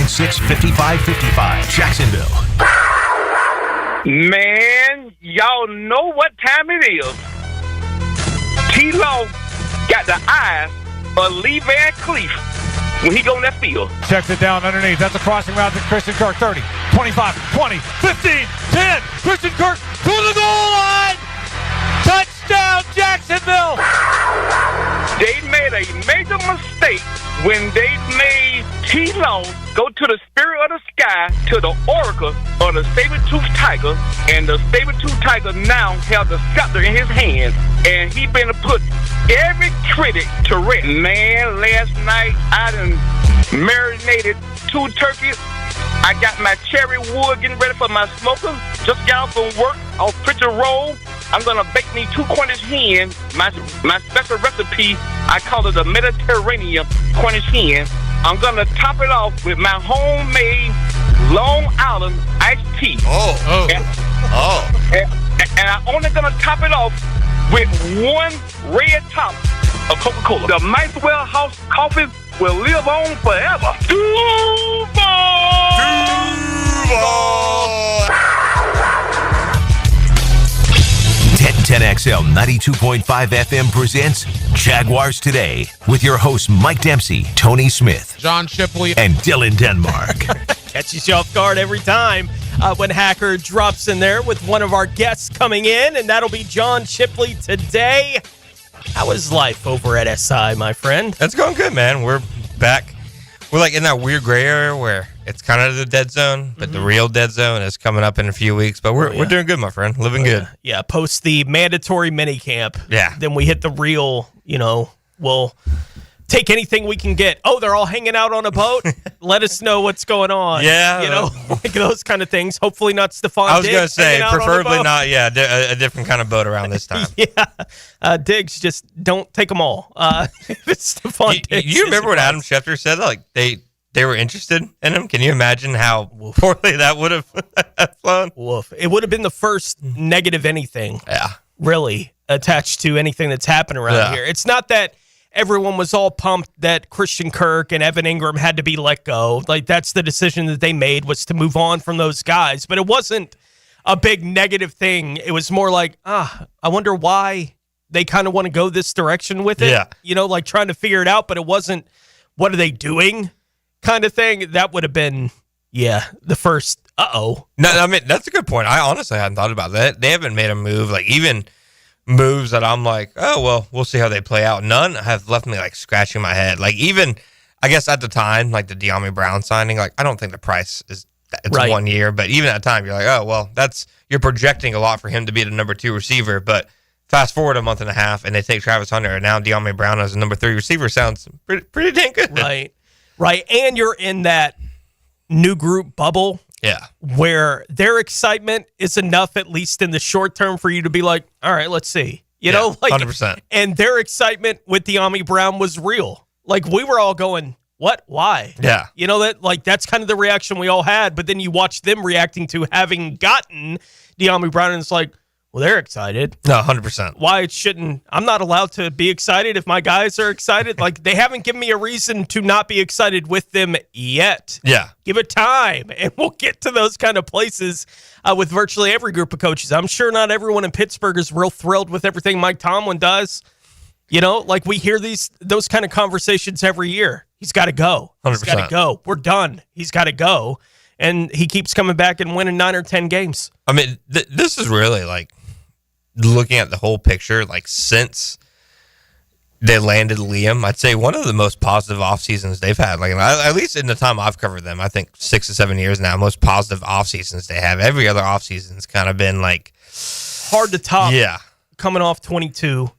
796-5555. Jacksonville. Man, y'all know what time it is. T-Law got the eyes of Lee Van Cleef when he go in that field. Checks it down underneath. That's a crossing route to Christian Kirk. 30, 25, 20, 15, 10. Christian Kirk to the goal line. Touchdown, Jacksonville. They made a major mistake when they made T-Law go to the spirit of the sky, to the oracle of the saber-toothed tiger, and the saber-toothed tiger now has the scepter in his hand, and he been to put every critic to rest. Man, last night I done marinated 2 turkeys. I got my cherry wood getting ready for my smoker. Just got off from work, off Pritchard Road. I'm going to bake me 2 Cornish hens. My special recipe, I call it the Mediterranean Cornish hen. I'm going to top it off with my homemade Long Island iced tea. And I'm only going to top it off with 1 red top of Coca-Cola. The Maxwell House coffee will live on forever. Duval! 1010XL 92.5 FM presents Jaguars Today with your hosts Mike Dempsey, Tony Smith, John Shipley, and Dylan Denmark. Catches you off guard every time when Hacker drops in there with one of our guests coming in, and that'll be John Shipley today. How is life over at SI, my friend? That's going good, man. We're back. We're like in that weird gray area where it's kind of the dead zone, but the real dead zone is coming up in a few weeks. But we're doing good, my friend. Living good. Yeah, post the mandatory minicamp. Yeah. Then we hit the real, we'll take anything we can get. Oh, they're all hanging out on a boat? Let us know what's going on. Yeah. Like those kind of things. Hopefully not Stephon Diggs. I was going to say, preferably not, a different kind of boat around this time. Yeah. Diggs, just don't take them all. It's Stephon Diggs. You remember what Adam Schefter said? Like, they were interested in him. Can you imagine how poorly that would have flown? Woof. It would have been the first negative anything, really, attached to anything that's happened around here. It's not that everyone was all pumped that Christian Kirk and Evan Ingram had to be let go. Like, that's the decision that they made, was to move on from those guys. But it wasn't a big negative thing. It was more like, I wonder why they kind of want to go this direction with it. Yeah. Like trying to figure it out, but it wasn't, what are they doing kind of thing. That would have been, the first, No, I mean, that's a good point. I honestly hadn't thought about that. They haven't made a move, like even moves that I'm like, oh, well, we'll see how they play out. None have left me like scratching my head. Like even, I guess at the time, like the De'Ami Brown signing, like I don't think the price is, it's 1 year, but even at the time you're like, oh, well, you're projecting a lot for him to be the number 2 receiver, but fast forward a month and a half and they take Travis Hunter and now De'Ami Brown as a number 3 receiver sounds pretty dang good. Right. And you're in that new group bubble. Yeah. Where their excitement is enough, at least in the short term, for you to be like, all right, let's see. 100%. And their excitement with De'Ami Brown was real. Like, we were all going, what? Why? Yeah. That's kind of the reaction we all had. But then you watch them reacting to having gotten De'Ami Brown, and it's like, well, they're excited. No, 100%. Why shouldn't I'm not allowed to be excited if my guys are excited? Like, they haven't given me a reason to not be excited with them yet. Yeah. Give it time, and we'll get to those kind of places with virtually every group of coaches. I'm sure not everyone in Pittsburgh is real thrilled with everything Mike Tomlin does. Like we hear those kind of conversations every year. He's got to go. 100%. He's got to go. We're done. He's got to go. And he keeps coming back and winning 9 or 10 games. I mean, this is really like, looking at the whole picture, like since they landed Liam, I'd say one of the most positive off seasons they've had. Like at least in the time I've covered them, I think 6 to 7 years now, most positive off seasons they have. Every other off season's kind of been like hard to top. Yeah, coming off 22,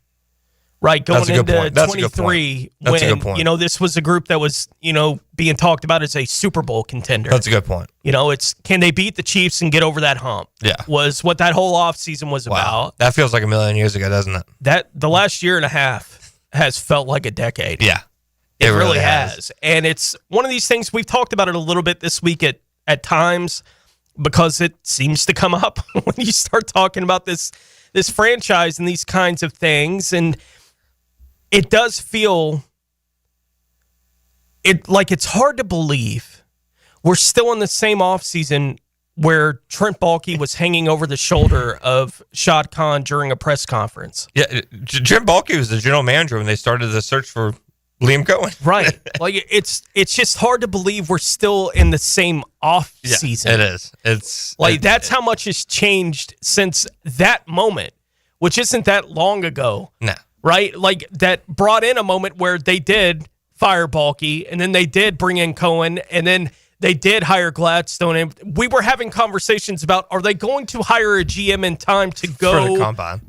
right? Going into 23, That's a good point. This was a group that was being talked about as a Super Bowl contender. That's a good point. It's can they beat the Chiefs and get over that hump? Yeah, was what that whole offseason was about. That feels like a million years ago, doesn't it? That the last year and a half has felt like a decade. Yeah, it really has. And it's one of these things, we've talked about it a little bit this week at times, because it seems to come up when you start talking about this franchise and these kinds of things. And it does feel like it's hard to believe We're still in the same offseason where Trent Baalke was hanging over the shoulder of Shad Khan during a press conference. Yeah, Trent Baalke was the general manager when they started the search for Liam Cohen. Right. Like it's just hard to believe we're still in the same off season. It is. It's like that's how much has changed since that moment, which isn't that long ago. No. Right? Like that brought in a moment where they did fire Baalke, and then they did bring in Cohen, and then they did hire Gladstone. And we were having conversations about, are they going to hire a GM in time to go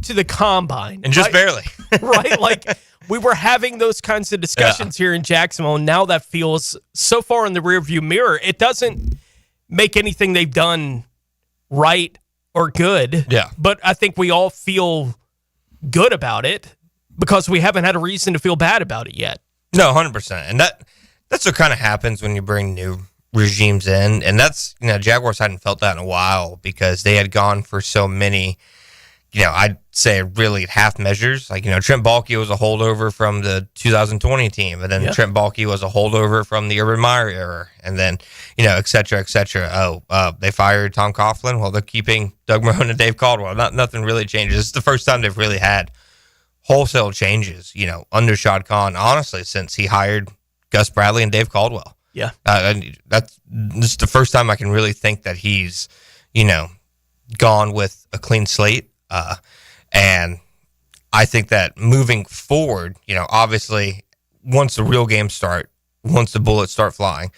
to the combine? And just barely. Right? Like we were having those kinds of discussions here in Jacksonville, and now that feels so far in the rearview mirror. It doesn't make anything they've done right or good. Yeah. But I think we all feel good about it because we haven't had a reason to feel bad about it yet. No, 100%. And that's what kind of happens when you bring new regimes in. And that's, Jaguars hadn't felt that in a while because they had gone for so many, I'd say really half measures. Like, Trent Baalke was a holdover from the 2020 team. And then Trent Baalke was a holdover from the Urban Meyer era. And then, et cetera, et cetera. They fired Tom Coughlin. Well, they're keeping Doug Marrone and Dave Caldwell. Nothing really changes. It's the first time they've really had wholesale changes, under Shad Khan, honestly, since he hired Gus Bradley and Dave Caldwell. Yeah. This is the first time I can really think that he's, gone with a clean slate. And I think that moving forward, obviously, once the real games start, once the bullets start flying,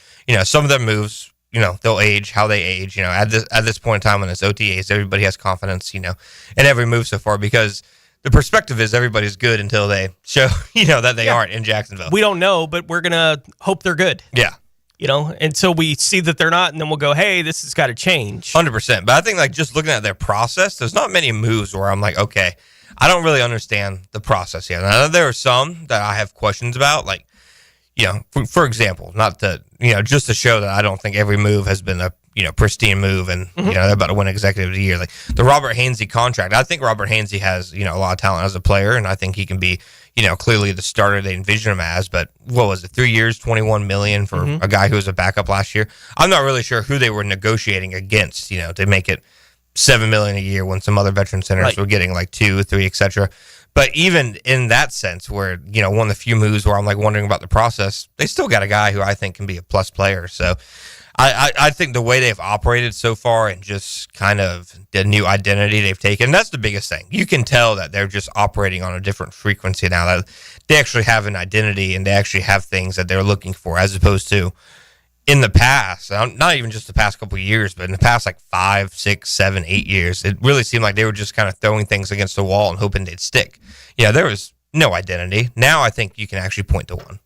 some of their moves, they'll age how they age. At this point in time when it's OTAs, everybody has confidence, in every move so far because the perspective is everybody's good until they show, that they aren't in Jacksonville. We don't know, but we're going to hope they're good. Yeah. Until we see that they're not, and then we'll go, hey, this has got to change. 100%. But I think, just looking at their process, there's not many moves where I'm like, okay, I don't really understand the process yet. Now, there are some that I have questions about, for example, not to, just to show that I don't think every move has been a, pristine move and, they're about to win Executive of the Year. Like the Robert Hainsey contract, I think Robert Hainsey has, a lot of talent as a player, and I think he can be, clearly the starter they envision him as. But what was it, 3 years, $21 million for a guy who was a backup last year? I'm not really sure who they were negotiating against, to make it $7 million a year when some other veteran centers were getting like 2, 3, etc. But even in that sense, where, one of the few moves where I'm wondering about the process, they still got a guy who I think can be a plus player. So I think the way they've operated so far and just kind of the new identity they've taken, that's the biggest thing. You can tell that they're just operating on a different frequency now. That they actually have an identity and they actually have things that they're looking for, as opposed to in the past, not even just the past couple of years, but in the past 5, 6, 7, 8 years, it really seemed like they were just kind of throwing things against the wall and hoping they'd stick. Yeah, there was no identity. Now I think you can actually point to one.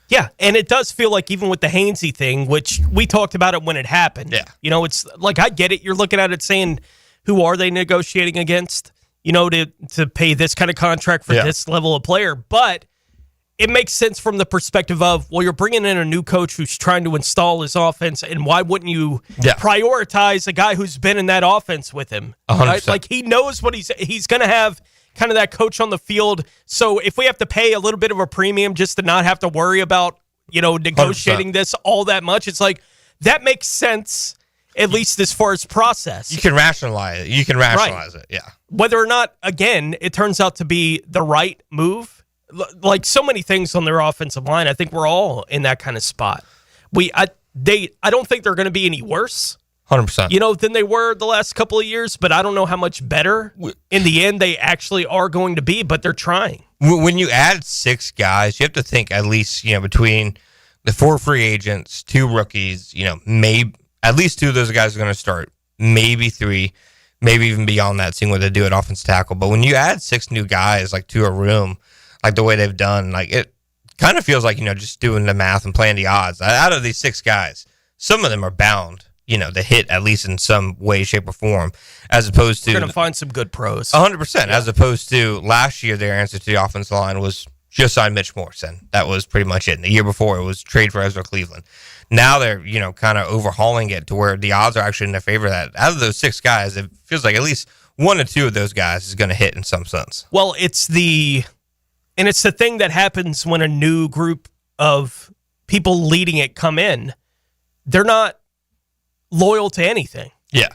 Yeah, and it does feel like even with the Hainsey thing, which we talked about it when it happened. Yeah. It's like, I get it. You're looking at it saying, who are they negotiating against, to pay this kind of contract for this level of player? But it makes sense from the perspective of, well, you're bringing in a new coach who's trying to install his offense, and why wouldn't you prioritize a guy who's been in that offense with him? 100%. Right? Like, he knows what he's going to have kind of that coach on the field. So if we have to pay a little bit of a premium just to not have to worry about, negotiating 100%. This all that much, it's like, that makes sense, at least as far as process. You can rationalize it. Yeah. Whether or not, again, it turns out to be the right move, like so many things on their offensive line, I think we're all in that kind of spot. I don't think they're going to be any worse. 100%. Than they were the last couple of years, but I don't know how much better in the end they actually are going to be, but they're trying. When you add 6 guys, you have to think at least, between the 4 free agents, 2 rookies, maybe at least 2 of those guys are going to start, maybe 3, maybe even beyond that, seeing what they do at offensive tackle. But when you add 6 new guys, to a room, like the way they've done, it kind of feels like, just doing the math and playing the odds. Out of these 6 guys, some of them are bound, to hit at least in some way, shape, or form, as opposed to... You're going to find some good pros. 100%, as opposed to last year, their answer to the offensive line was just sign Mitch Morrison. That was pretty much it. And the year before, it was trade for Ezra Cleveland. Now they're, kind of overhauling it to where the odds are actually in their favor. That out of those 6 guys, it feels like at least 1 or 2 of those guys is going to hit in some sense. Well, it's the thing that happens when a new group of people leading it come in. They're not loyal to anything. Yeah.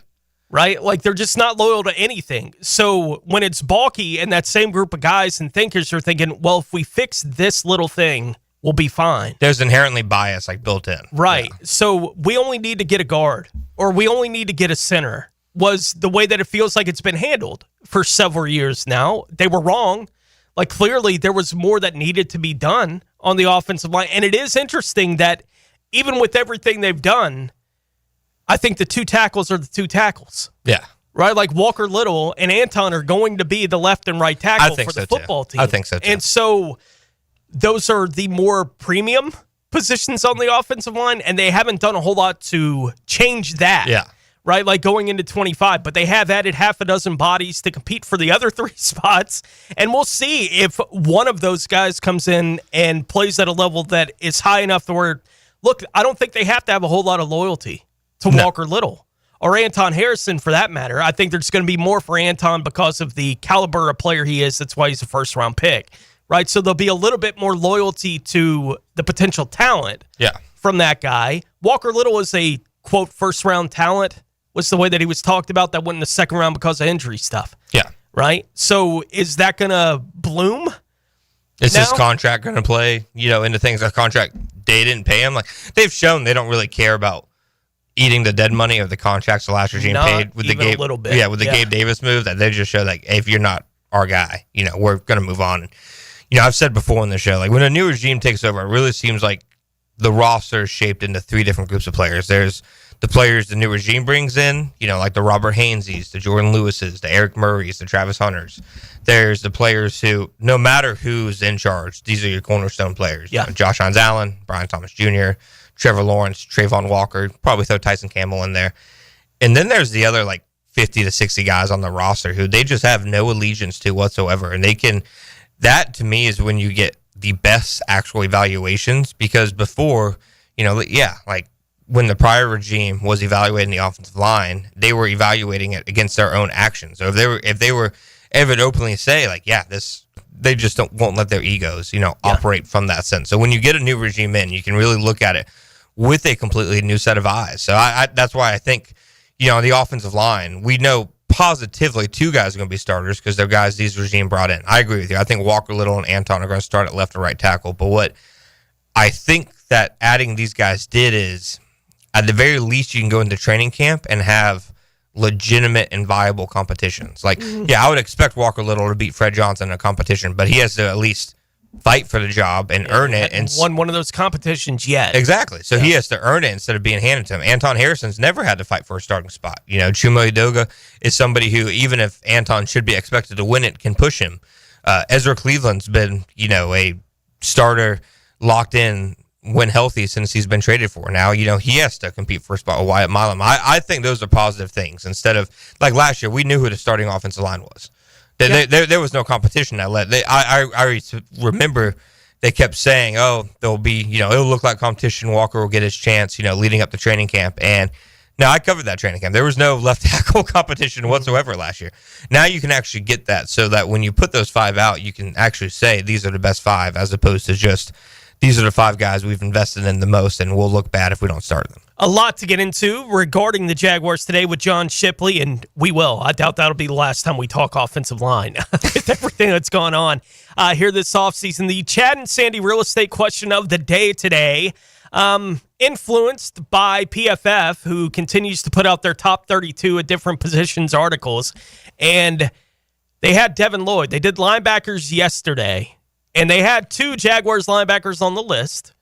Right? Like, they're just not loyal to anything. So when it's balky and that same group of guys and thinkers are thinking, well, if we fix this little thing, we'll be fine. There's inherently bias like built in. Right. Yeah. So we only need to get a guard, or we only need to get a center, was the way that it feels like it's been handled for several years now. They were wrong. Like, clearly there was more that needed to be done on the offensive line. And it is interesting that even with everything they've done, I think the two tackles are the two tackles. Yeah. Right? Like, Walker Little and Anton are going to be the left and right tackle for the football team. I think so, too. And so those are the more premium positions on the offensive line, and they haven't done a whole lot to change that. Yeah. Right? Like, going into 25, but they have added half a dozen bodies to compete for the other 3 spots, and we'll see if one of those guys comes in and plays at a level that is high enough to where, look, I don't think they have to have a whole lot of loyalty to Walker Little or Anton Harrison for that matter. I think there's going to be more for Anton because of the caliber of player he is. That's why he's a first-round pick, right? So there'll be a little bit more loyalty to the potential talent from that guy. Walker Little is a, quote, first-round talent, was the way that he was talked about, that went in the second round because of injury stuff. Yeah. Right? So is that going to bloom? Is his contract going to play, into things? That contract, they didn't pay him. Like, they've shown they don't really care about eating the dead money of the contracts the last regime paid with the Gabe, Gabe Davis move. That they just showed, like, hey, if you're not our guy, we're going to move on. And, I've said before in the show, like, when a new regime takes over, it really seems like the roster is shaped into 3 different groups of players. There's the players the new regime brings in, like the Robert Haineses, the Jordan Lewises, the Eric Murrays, the Travis Hunters. There's the players who, no matter who's in charge, these are your cornerstone players. Yeah. Josh Hines Allen, Brian Thomas Jr., Trevor Lawrence, Trayvon Walker, probably throw Tyson Campbell in there. And then there's the other, like, 50 to 60 guys on the roster who they just have no allegiance to whatsoever. And that to me is when you get the best actual evaluations, because before, when the prior regime was evaluating the offensive line, they were evaluating it against their own actions. So if they were ever openly say, like, they just won't let their egos, operate from that sense. So when you get a new regime in, you can really look at it with a completely new set of eyes. So that's why I think, on the offensive line, we know positively 2 guys are going to be starters because they're guys these regime brought in. I agree with you. I think Walker Little and Anton are going to start at left and right tackle. But what I think that adding these guys did is, at the very least, you can go into training camp and have legitimate and viable competitions. Like, I would expect Walker Little to beat Fred Johnson in a competition, but he has to at least fight for the job and earn it. And won one of those competitions yet. Exactly. So he has to earn it instead of being handed to him. Anton Harrison's never had to fight for a starting spot. Chuma Edoga is somebody who, even if Anton should be expected to win it, can push him. Ezra Cleveland's been, a starter locked in when healthy since he's been traded for. Now, he has to compete for a spot with Wyatt Milam. I think those are positive things. Instead of, like last year, we knew who the starting offensive line was. There was no competition that led. I remember they kept saying, there'll be, it'll look like competition. Walker will get his chance, leading up to training camp. And now I covered that training camp. There was no left tackle competition whatsoever last year. Now you can actually get that so that when you put those 5 out, you can actually say these are the best 5 as opposed to just these are the 5 guys we've invested in the most and we'll look bad if we don't start them. A lot to get into regarding the Jaguars today with John Shipley, and we will. I doubt that'll be the last time we talk offensive line with everything that's gone on here this offseason. The Chad and Sandy real estate question of the day today, influenced by PFF, who continues to put out their top 32 at different positions articles. And they had Devin Lloyd. They did linebackers yesterday, and they had 2 Jaguars linebackers on the list.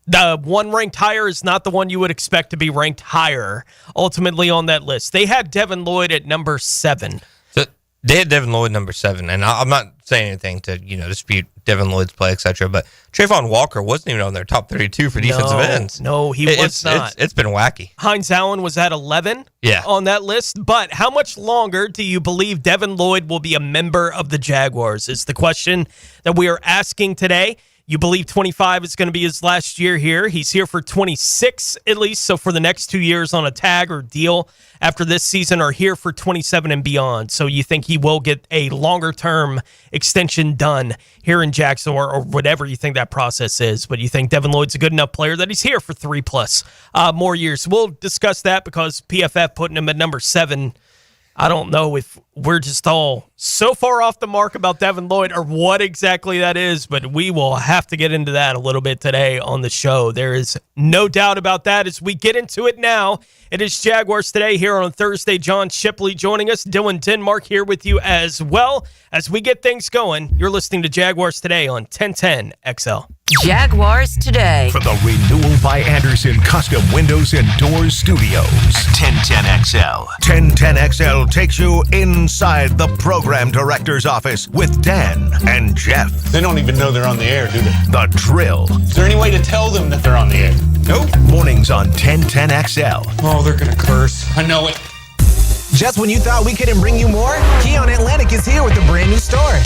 The one ranked higher is not the one you would expect to be ranked higher ultimately on that list. They had Devin Lloyd at number 7. So they had Devin Lloyd number 7, and I'm not saying anything to dispute Devin Lloyd's play, etc. But Trayvon Walker wasn't even on their top 32 for defensive ends. No, he was not. It's been wacky. Hines Allen was at 11 on that list. But how much longer do you believe Devin Lloyd will be a member of the Jaguars is the question that we are asking today. You believe 25 is going to be his last year here. He's here for 26 at least, so for the next 2 years on a tag or deal after this season, are here for 27 and beyond. So you think he will get a longer-term extension done here in Jacksonville or whatever you think that process is. But you think Devin Lloyd's a good enough player that he's here for 3+ more years. We'll discuss that because PFF putting him at number 7. I don't know if we're just all so far off the mark about Devin Lloyd or what exactly that is, but we will have to get into that a little bit today on the show. There is no doubt about that as we get into it now. It is Jaguars Today here on Thursday. John Shipley joining us. Dylan Denmark here with you as well. As we get things going, you're listening to Jaguars Today on 1010 XL. Jaguars Today. For the Renewal by Anderson Custom Windows and Doors Studios. 1010XL. 1010XL takes you inside the program director's office with Dan and Jeff. They don't even know they're on the air, do they? The Drill. Is there any way to tell them that they're on the air? Nope. Mornings on 1010XL. Oh, they're gonna curse. I know it. Just when you thought we couldn't bring you more, Keon Atlantic is here with a brand new store.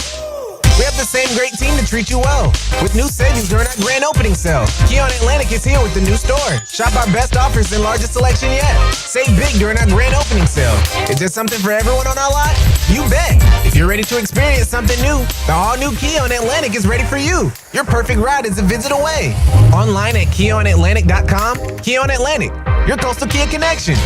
We have the same great team to treat you well. With new savings during our grand opening sale. Keon Atlantic is here with the new store. Shop our best offers and largest selection yet. Save big during our grand opening sale. Is there something for everyone on our lot? You bet. If you're ready to experience something new, the all-new Keon Atlantic is ready for you. Your perfect ride is a visit away. Online at KeonAtlantic.com. Keon Atlantic, your coastal Kia connection.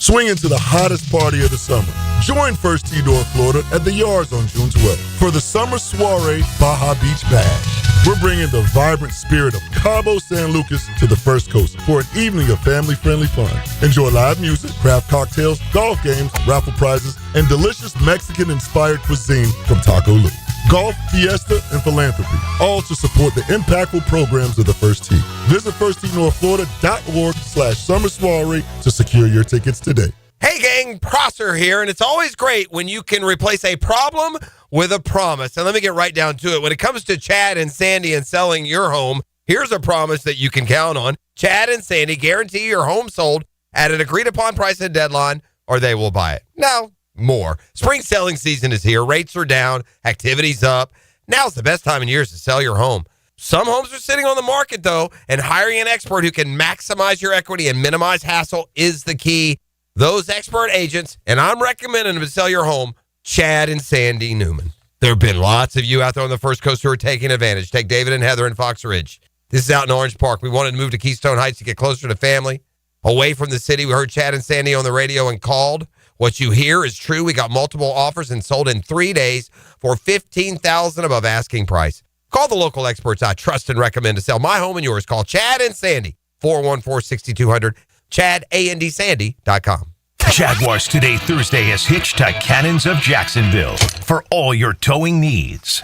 Swing into the hottest party of the summer. Join First Tee North Florida at the Yards on June 12th for the Summer Soiree Baja Beach Bash. We're bringing the vibrant spirit of Cabo San Lucas to the First Coast for an evening of family-friendly fun. Enjoy live music, craft cocktails, golf games, raffle prizes, and delicious Mexican-inspired cuisine from Taco Lu. Golf, fiesta, and philanthropy, all to support the impactful programs of the First Tee. Visit firstteenorthflorida.org/summer soiree to secure your tickets today. Hey gang, Prosser here, and it's always great when you can replace a problem with a promise. And let me get right down to it. When it comes to Chad and Sandy and selling your home, here's a promise that you can count on. Chad and Sandy guarantee your home sold at an agreed-upon price and deadline, or they will buy it. Now, more. Spring selling season is here. Rates are down. Activity's up. Now's the best time in years to sell your home. Some homes are sitting on the market, though, and hiring an expert who can maximize your equity and minimize hassle is the key. Those expert agents, and I'm recommending them to sell your home, Chad and Sandy Newman. There have been lots of you out there on the First Coast who are taking advantage. Take David and Heather in Fox Ridge. This is out in Orange Park. We wanted to move to Keystone Heights to get closer to family, away from the city. We heard Chad and Sandy on the radio and called. What you hear is true. We got multiple offers and sold in 3 days for $15,000 above asking price. Call the local experts I trust and recommend to sell my home and yours. Call Chad and Sandy, 414-6200, ChadAndDSandy.com. Jaguars Today Thursday is hitched to Cannons of Jacksonville for all your towing needs.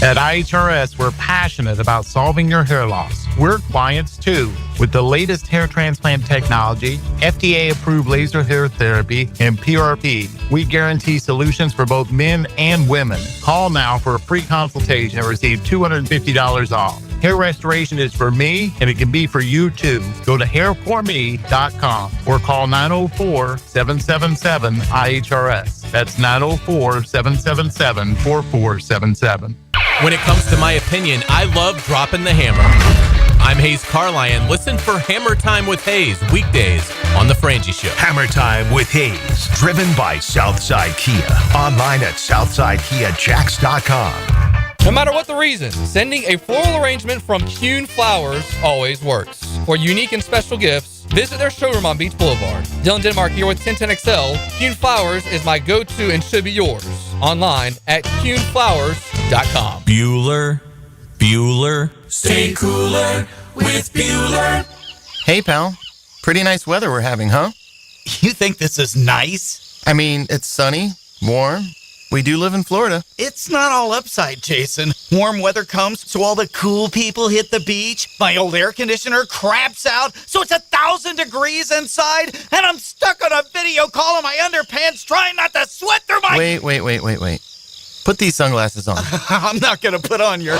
At IHRS, we're passionate about solving your hair loss. We're clients too. With the latest hair transplant technology, FDA-approved laser hair therapy, and PRP, we guarantee solutions for both men and women. Call now for a free consultation and receive $250 off. Hair restoration is for me, and it can be for you too. Go to hairforme.com or call 904-777-IHRS. That's 904-777-4477. When it comes to my opinion, I love dropping the hammer. I'm Hayes Carlyon. Listen for Hammer Time with Hayes weekdays on The Frangie Show. Hammer Time with Hayes, driven by Southside Kia. Online at SouthsideKiaJacks.com. No matter what the reason, sending a floral arrangement from Kuhn Flowers always works. For unique and special gifts, visit their showroom on Beach Boulevard. Dylan Denmark here with 1010XL. Kuhn Flowers is my go-to and should be yours. Online at KuhnFlowers.com. Bueller. Stay cooler with Bueller. Hey, pal. Pretty nice weather we're having, huh? You think this is nice? I mean, it's sunny, warm. We do live in Florida. It's not all upside, Jason. Warm weather comes, so all the cool people hit the beach. My old air conditioner craps out, so it's 1,000 degrees inside, and I'm stuck on a video call in my underpants trying not to sweat through my... Wait. Put these sunglasses on. I'm not going to put on your...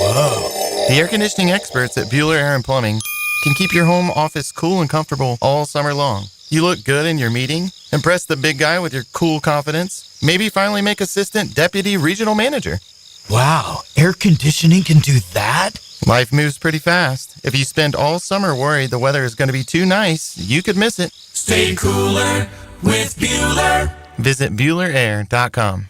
Whoa. The air conditioning experts at Bueller Air and Plumbing can keep your home office cool and comfortable all summer long. You look good in your meeting, impress the big guy with your cool confidence, maybe finally make assistant deputy regional manager. Wow, air conditioning can do that? Life moves pretty fast. If you spend all summer worried the weather is going to be too nice, you could miss it. Stay cooler with Bueller. Visit BuellerAir.com.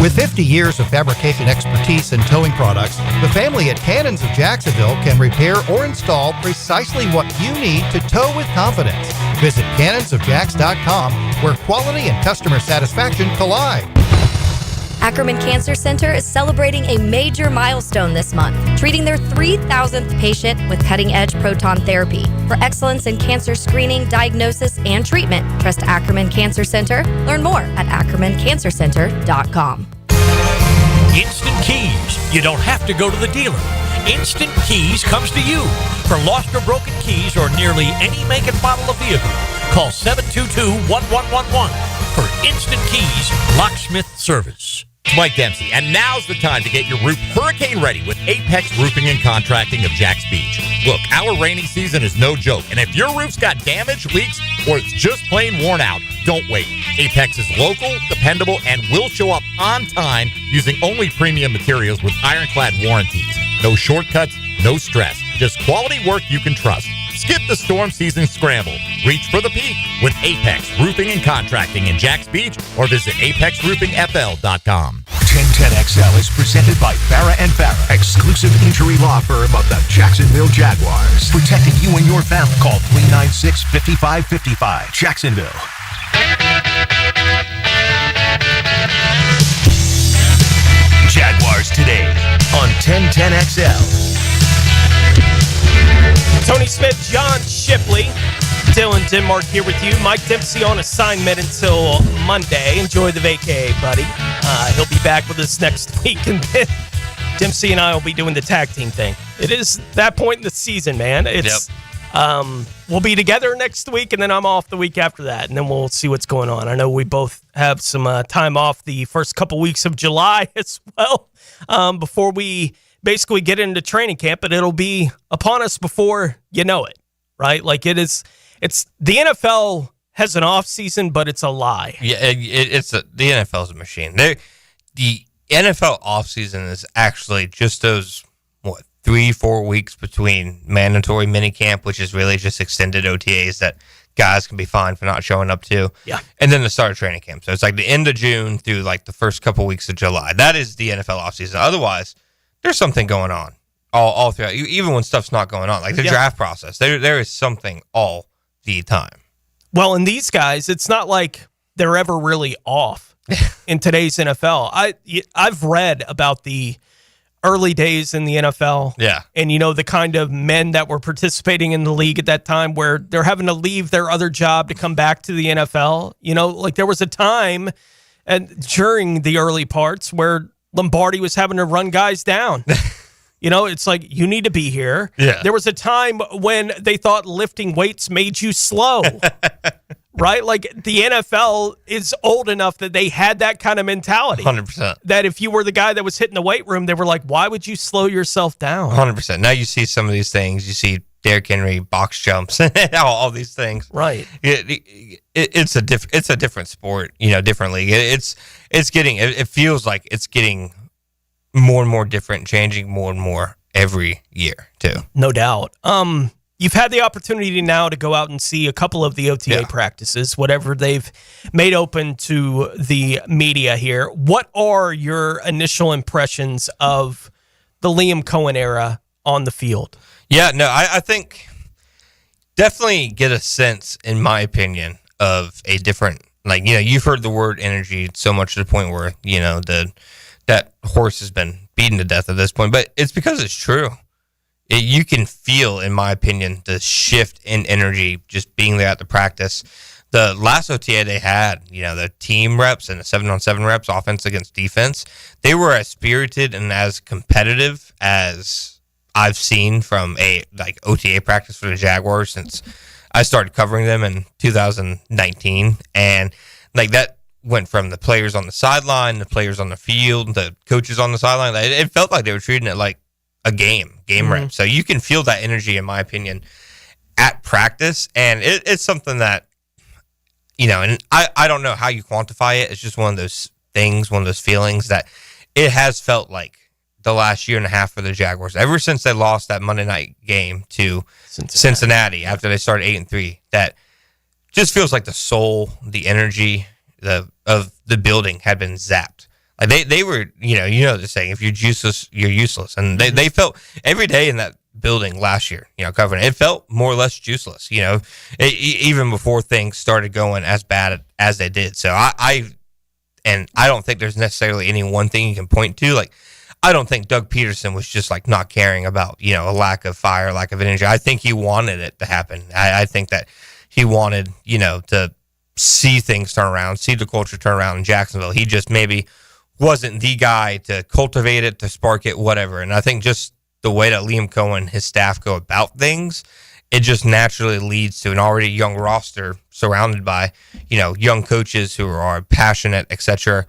With 50 years of fabrication expertise in towing products, the family at Cannons of Jacksonville can repair or install precisely what you need to tow with confidence. Visit cannonsofjacks.com, where quality and customer satisfaction collide. Ackerman Cancer Center is celebrating a major milestone this month, treating their 3,000th patient with cutting-edge proton therapy. For excellence in cancer screening, diagnosis, and treatment, trust Ackerman Cancer Center. Learn more at ackermancancercenter.com. Instant Keys. You don't have to go to the dealer. Instant Keys comes to you. For lost or broken keys or nearly any make and model of vehicle, call 722-1111 for Instant Keys locksmith service. It's Mike Dempsey, and now's the time to get your roof hurricane ready with Apex Roofing and Contracting of Jacks Beach. Look, our rainy season is no joke, and if your roof's got damage, leaks, or it's just plain worn out, don't wait. Apex is local, dependable, and will show up on time using only premium materials with ironclad warranties. No shortcuts, no stress, just quality work you can trust. Skip the storm season scramble. Reach for the peak with Apex Roofing and Contracting in Jacks Beach or visit apexroofingfl.com. 1010XL is presented by Farah & Farah, exclusive injury law firm of the Jacksonville Jaguars. Protecting you and your family. Call 396-5555. Jacksonville. Jaguars Today on 1010XL. Tony Smith, John Shipley, Dylan Denmark here with you. Mike Dempsey on assignment until Monday. Enjoy the vacay, buddy. He'll be back with us next week, and then Dempsey and I will be doing the tag team thing. It is that point in the season, man. It's we'll be together next week, and then I'm off the week after that, and then we'll see what's going on. I know we both have some time off the first couple weeks of July as well before we basically get into training camp, but it'll be upon us before you know it, right? Like it's the NFL has an off season, but it's a lie. Yeah, the NFL is a machine. The NFL off season is actually just those 3-4 weeks between mandatory minicamp, which is really just extended OTAs that guys can be fined for not showing up to. Yeah. And then the start of training camp. So it's like the end of June through like the first couple weeks of July. That is the NFL offseason. Otherwise, there's something going on all throughout, even when stuff's not going on. Like the draft process, there is something all the time. Well, and these guys, it's not like they're ever really off in today's NFL. I've read about the early days in the NFL. Yeah. And, the kind of men that were participating in the league at that time where they're having to leave their other job to come back to the NFL. Like there was a time during the early parts where Lombardi was having to run guys down. It's like, you need to be here. Yeah. There was a time when they thought lifting weights made you slow. Right? Like the NFL is old enough that they had that kind of mentality. 100%. That if you were the guy that was hitting the weight room, they were like, why would you slow yourself down? 100%. Now you see some of these things. You see Derrick Henry box jumps, all these things. Right. It's a different sport, different league. It feels like it's getting more and more different, changing more and more every year too. No doubt. You've had the opportunity now to go out and see a couple of the OTA practices, whatever they've made open to the media here. What are your initial impressions of the Liam Cohen era on the field? Yeah, no, I think definitely get a sense, in my opinion, of a different, you've heard the word energy so much to the point where, that horse has been beaten to death at this point, but it's because it's true. You can feel, in my opinion, the shift in energy just being there at the practice. The last OTA they had, the team reps and the 7-on-7 reps, offense against defense, they were as spirited and as competitive as I've seen from a OTA practice for the Jaguars since I started covering them in 2019. And that went from the players on the sideline, the players on the field, the coaches on the sideline. It felt like they were treating it like a game rep. So you can feel that energy, in my opinion, at practice. And it's something that, and I don't know how you quantify it. It's just one of those things, one of those feelings that it has felt like the last year and a half for the Jaguars, ever since they lost that Monday night game to Cincinnati after they started 8-3, that just feels like the soul, the energy of the building had been zapped. Like they were, you know the saying, if you're useless, you're useless. And they felt every day in that building last year, covering it felt more or less useless, even before things started going as bad as they did. So I don't think there's necessarily any one thing you can point to. Like, I don't think Doug Peterson was just like not caring about, a lack of fire, lack of energy. I think he wanted it to happen. I think that he wanted, to see things turn around, see the culture turn around in Jacksonville. He just maybe wasn't the guy to cultivate it, to spark it, whatever. And I think just the way that Liam Cohen, his staff go about things, it just naturally leads to an already young roster surrounded by, young coaches who are passionate, etc.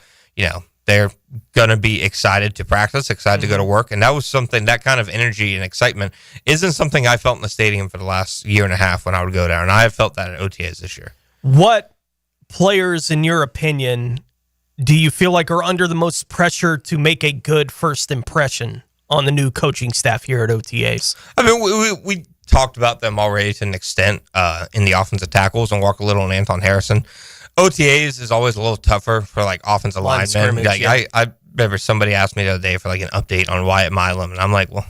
They're going to be excited to practice, excited to go to work. And that was something, that kind of energy and excitement isn't something I felt in the stadium for the last year and a half when I would go down. And I have felt that at OTAs this year. What players, in your opinion, do you feel like are under the most pressure to make a good first impression on the new coaching staff here at OTAs? I mean, we talked about them already to an extent in the offensive tackles and Walker Little and Anton Harrison. OTAs is always a little tougher for like offensive linemen. Like, yeah. I remember somebody asked me the other day for like an update on Wyatt Milam, and I'm like, well,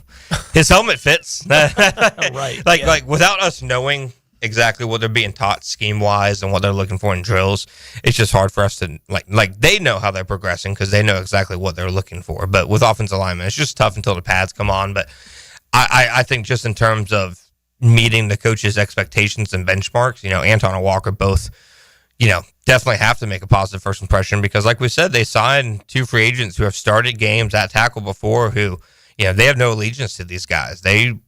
his helmet fits. Right. Like without us knowing exactly what they're being taught scheme wise and what they're looking for in drills, it's just hard for us to like they know how they're progressing because they know exactly what they're looking for. But with offensive linemen, it's just tough until the pads come on. But I think just in terms of meeting the coach's expectations and benchmarks, Anton and Walker both, definitely have to make a positive first impression because, like we said, they signed 2 free agents who have started games at tackle before who, they have no allegiance to these guys. They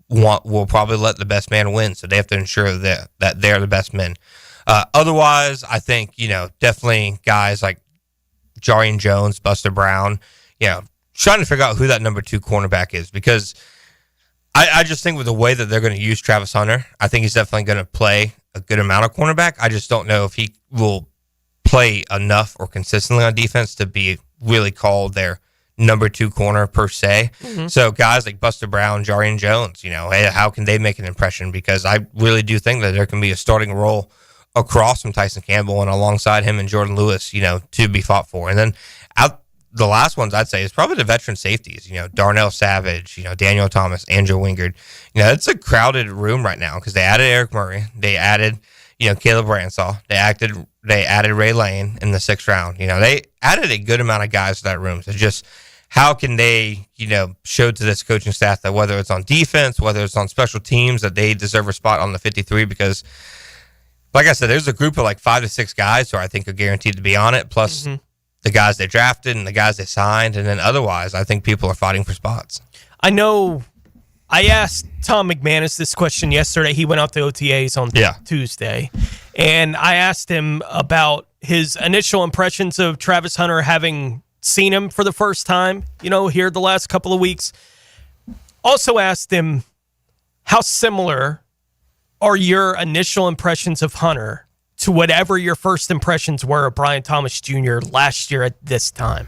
will probably let the best man win, so they have to ensure that they're the best men. Otherwise, I think, definitely guys like Jarian Jones, Buster Brown, trying to figure out who that number 2 cornerback is because I just think with the way that they're going to use Travis Hunter, I think he's definitely going to play a good amount of cornerback. I just don't know if he will play enough or consistently on defense to be really called their number 2 corner per se. Mm-hmm. So guys like Buster Brown, Jarian Jones, hey, how can they make an impression? Because I really do think that there can be a starting role across from Tyson Campbell and alongside him and Jordan Lewis, to be fought for. And then the last ones I'd say is probably the veteran safeties, Darnell Savage, Daniel Thomas, Andrew Wingard. It's a crowded room right now because they added Eric Murray. They added, Caleb Ransaw. They added Ray Lane in the 6th round. They added a good amount of guys to that room. So just how can they, show to this coaching staff that whether it's on defense, whether it's on special teams, that they deserve a spot on the 53 because, like I said, there's a group of like 5 to 6 guys who I think are guaranteed to be on it, plus the guys they drafted and the guys they signed, and then otherwise, I think people are fighting for spots. I know I asked Tom McManus this question yesterday. He went out to OTAs on Tuesday, and I asked him about his initial impressions of Travis Hunter, having seen him for the first time, here the last couple of weeks. Also asked him, how similar are your initial impressions of Hunter to whatever your first impressions were of Brian Thomas Jr. last year at this time?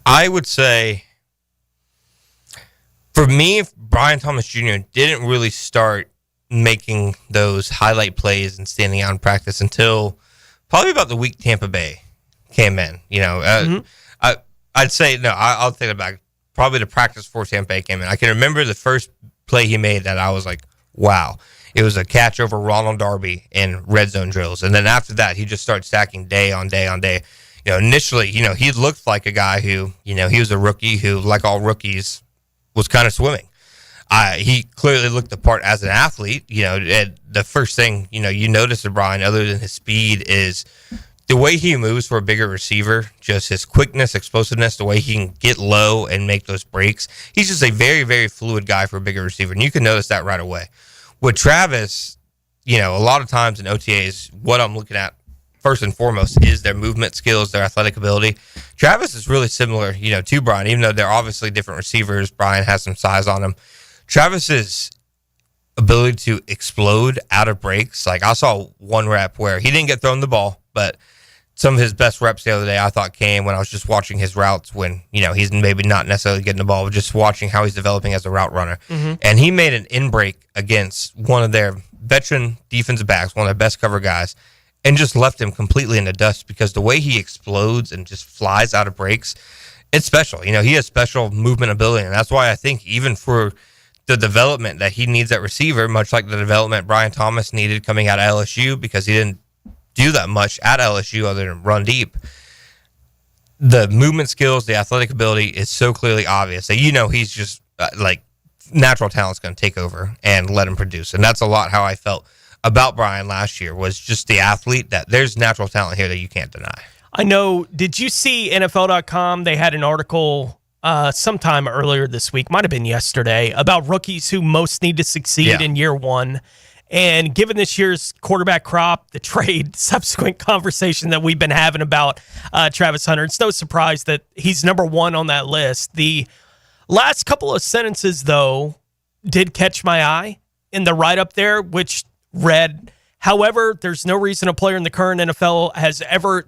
I would say, for me, Brian Thomas Jr. didn't really start making those highlight plays and standing out in practice until probably about the week Tampa Bay came in. I'd say, no, I'll take it back. Probably the practice before Tampa Bay came in. I can remember the first play he made that I was like, wow. It was a catch over Ronald Darby in red zone drills. And then after that, he just started stacking day on day on day. Initially, he looked like a guy who, he was a rookie who, like all rookies, was kind of swimming. He clearly looked the part as an athlete. The first thing, you notice of Brian, other than his speed, is the way he moves for a bigger receiver, just his quickness, explosiveness, the way he can get low and make those breaks. He's just a very, very fluid guy for a bigger receiver. And you can notice that right away. With Travis, a lot of times in OTAs, what I'm looking at first and foremost is their movement skills, their athletic ability. Travis is really similar, to Brian, even though they're obviously different receivers. Brian has some size on him. Travis's ability to explode out of breaks. Like I saw one rep where he didn't get thrown the ball, but some of his best reps the other day, I thought, came when I was just watching his routes when, he's maybe not necessarily getting the ball, but just watching how he's developing as a route runner. Mm-hmm. And he made an in-break against one of their veteran defensive backs, one of their best cover guys, and just left him completely in the dust because the way he explodes and just flies out of breaks, it's special. He has special movement ability, and that's why I think even for the development that he needs at receiver, much like the development Brian Thomas needed coming out of LSU because he didn't do that much at LSU other than run deep. The movement skills, the athletic ability is so clearly obvious that he's just natural talent's going to take over and let him produce. And that's a lot how I felt about Brian last year, was just the athlete, that there's natural talent here that you can't deny. I know. Did you see NFL.com? They had an article sometime earlier this week, might have been yesterday, about rookies who most need to succeed in year one. And given this year's quarterback crop, the trade, subsequent conversation that we've been having about Travis Hunter, it's no surprise that he's number one on that list. The last couple of sentences, though, did catch my eye in the write-up there, which read, however, there's no reason no player in the current NFL has ever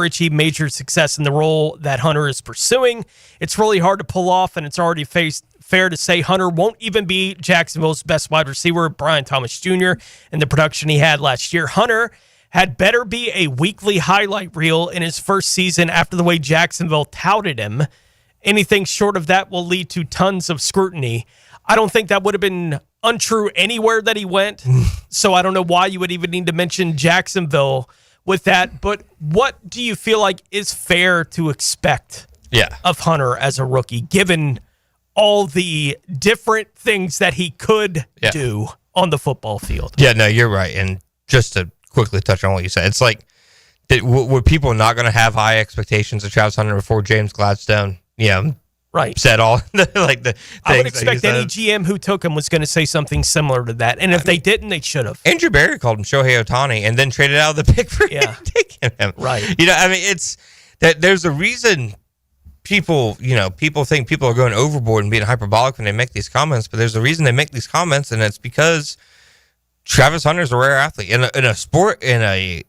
achieved major success in the role that Hunter is pursuing. It's really hard to pull off, and it's already fair to say Hunter won't even be Jacksonville's best wide receiver, Brian Thomas Jr., and the production he had last year. Hunter had better be a weekly highlight reel in his first season after the way Jacksonville touted him. Anything short of that will lead to tons of scrutiny. I don't think that would have been untrue anywhere that he went, so I don't know why you would even need to mention Jacksonville with that. But what do you feel like is fair to expect of Hunter as a rookie, given all the different things that he could do on the football field? Yeah, no, you're right. And just to quickly touch on what you said, it's like, were people not going to have high expectations of Travis Hunter before James Gladstone, right, said all the things? I would expect any GM who took him was going to say something similar to that. And if they didn't, they should have. Andrew Berry called him Shohei Ohtani and then traded out of the pick for taking him. Right. It's that there's a reason people think people are going overboard and being hyperbolic when they make these comments, but there's a reason they make these comments, and it's because Travis Hunter's a rare athlete in a sport, and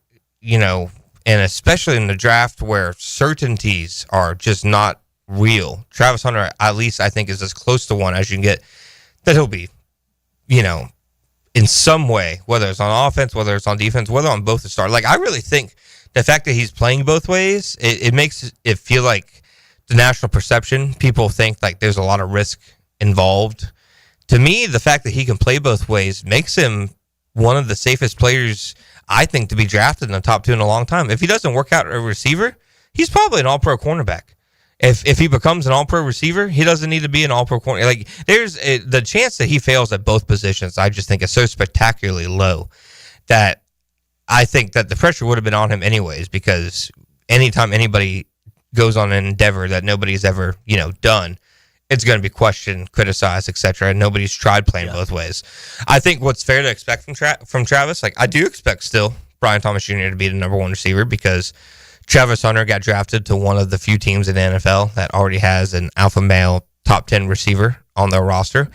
especially in the draft where certainties are just not real. Travis Hunter, at least I think, is as close to one as you can get that he'll be, in some way, whether it's on offense, whether it's on defense, whether on both the start. Like, I really think the fact that he's playing both ways, it makes it feel like the national perception, people think like there's a lot of risk involved. To me, the fact that he can play both ways makes him one of the safest players, I think, to be drafted in the top 2 in a long time. If he doesn't work out a receiver, he's probably an all-pro cornerback. If he becomes an all-pro receiver, he doesn't need to be an all-pro corner. Like, there's the chance that he fails at both positions, I just think, is so spectacularly low that I think that the pressure would have been on him anyways, because anytime anybody goes on an endeavor that nobody's ever, done, it's going to be questioned, criticized, etc. And nobody's tried playing both ways. I think what's fair to expect from Travis, like, I do expect still Brian Thomas Jr. to be the number one receiver, because Travis Hunter got drafted to one of the few teams in the NFL that already has an alpha male top 10 receiver on their roster.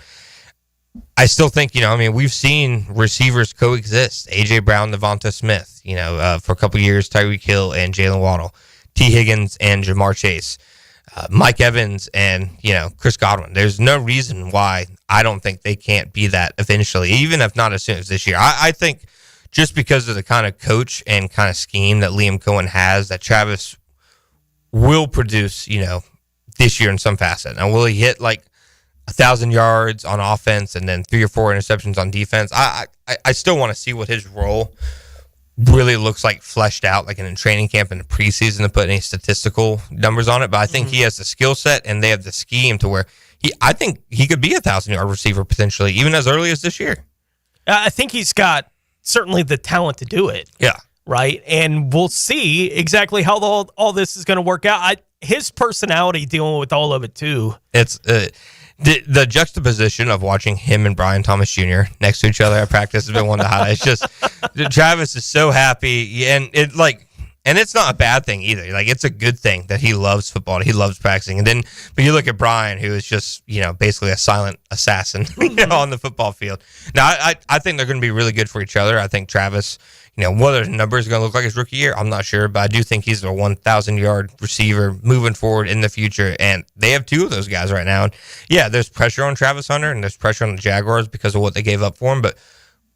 I still think, we've seen receivers coexist. A.J. Brown, Devonta Smith, for a couple years, Tyreek Hill and Jalen Waddle, T. Higgins and Jamar Chase, Mike Evans and, Chris Godwin. There's no reason why I don't think they can't be that eventually, even if not as soon as this year. I think just because of the kind of coach and kind of scheme that Liam Cohen has, that Travis will produce, this year in some facet. Now, will he hit like 1,000 yards on offense and then 3 or 4 interceptions on defense? I still want to see what his role really looks like fleshed out, like in a training camp in the preseason, to put any statistical numbers on it. But I think he has the skill set and they have the scheme to where I think he could be a 1,000-yard receiver potentially, even as early as this year. I think he's got certainly the talent to do it. Yeah. Right. And we'll see exactly how all this is going to work out. His personality dealing with all of it too. It's the juxtaposition of watching him and Brian Thomas Jr. next to each other at practice has been one of the highlights. Just Travis is so happy, and it, like, And it's not a bad thing either. Like, it's a good thing that he loves football and he loves practicing. And then, but you look at Brian, who is just, basically a silent assassin on the football field. Now, I think they're going to be really good for each other. I think Travis, what his numbers are going to look like his rookie year, I'm not sure, but I do think he's a 1,000-yard receiver moving forward in the future. And they have two of those guys right now. And yeah, there's pressure on Travis Hunter and there's pressure on the Jaguars because of what they gave up for him. But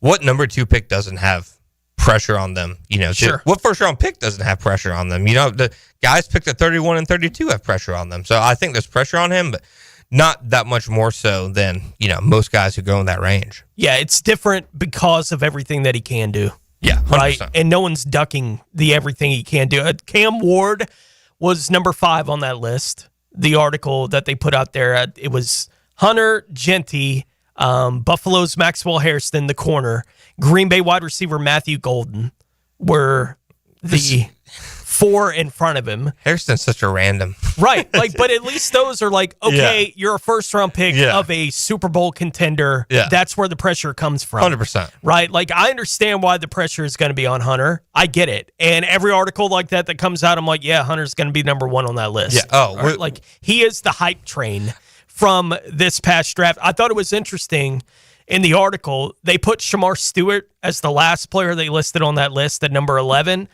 what number 2 pick doesn't have pressure on them? Sure. What first-round pick doesn't have pressure on them? The guys picked at 31 and 32 have pressure on them. So I think there's pressure on him, but not that much more so than, most guys who go in that range. Yeah, it's different because of everything that he can do. Yeah, 100%. Right? And no one's ducking everything he can do. Cam Ward was number 5 on that list. The article that they put out there, it was Hunter, Genty, Buffalo's Maxwell Hairston, the corner, Green Bay wide receiver Matthew Golden were the 4 in front of him. Hairston's such a random. Right. But at least those are okay, you're a first-round pick of a Super Bowl contender. Yeah. That's where the pressure comes from. 100%. Right? I understand why the pressure is going to be on Hunter. I get it. And every article like that comes out, I'm like, yeah, Hunter's going to be number 1 on that list. Yeah. Oh. Right? He is the hype train from this past draft. I thought it was interesting. In the article, they put Shamar Stewart as the last player they listed on that list at number 11.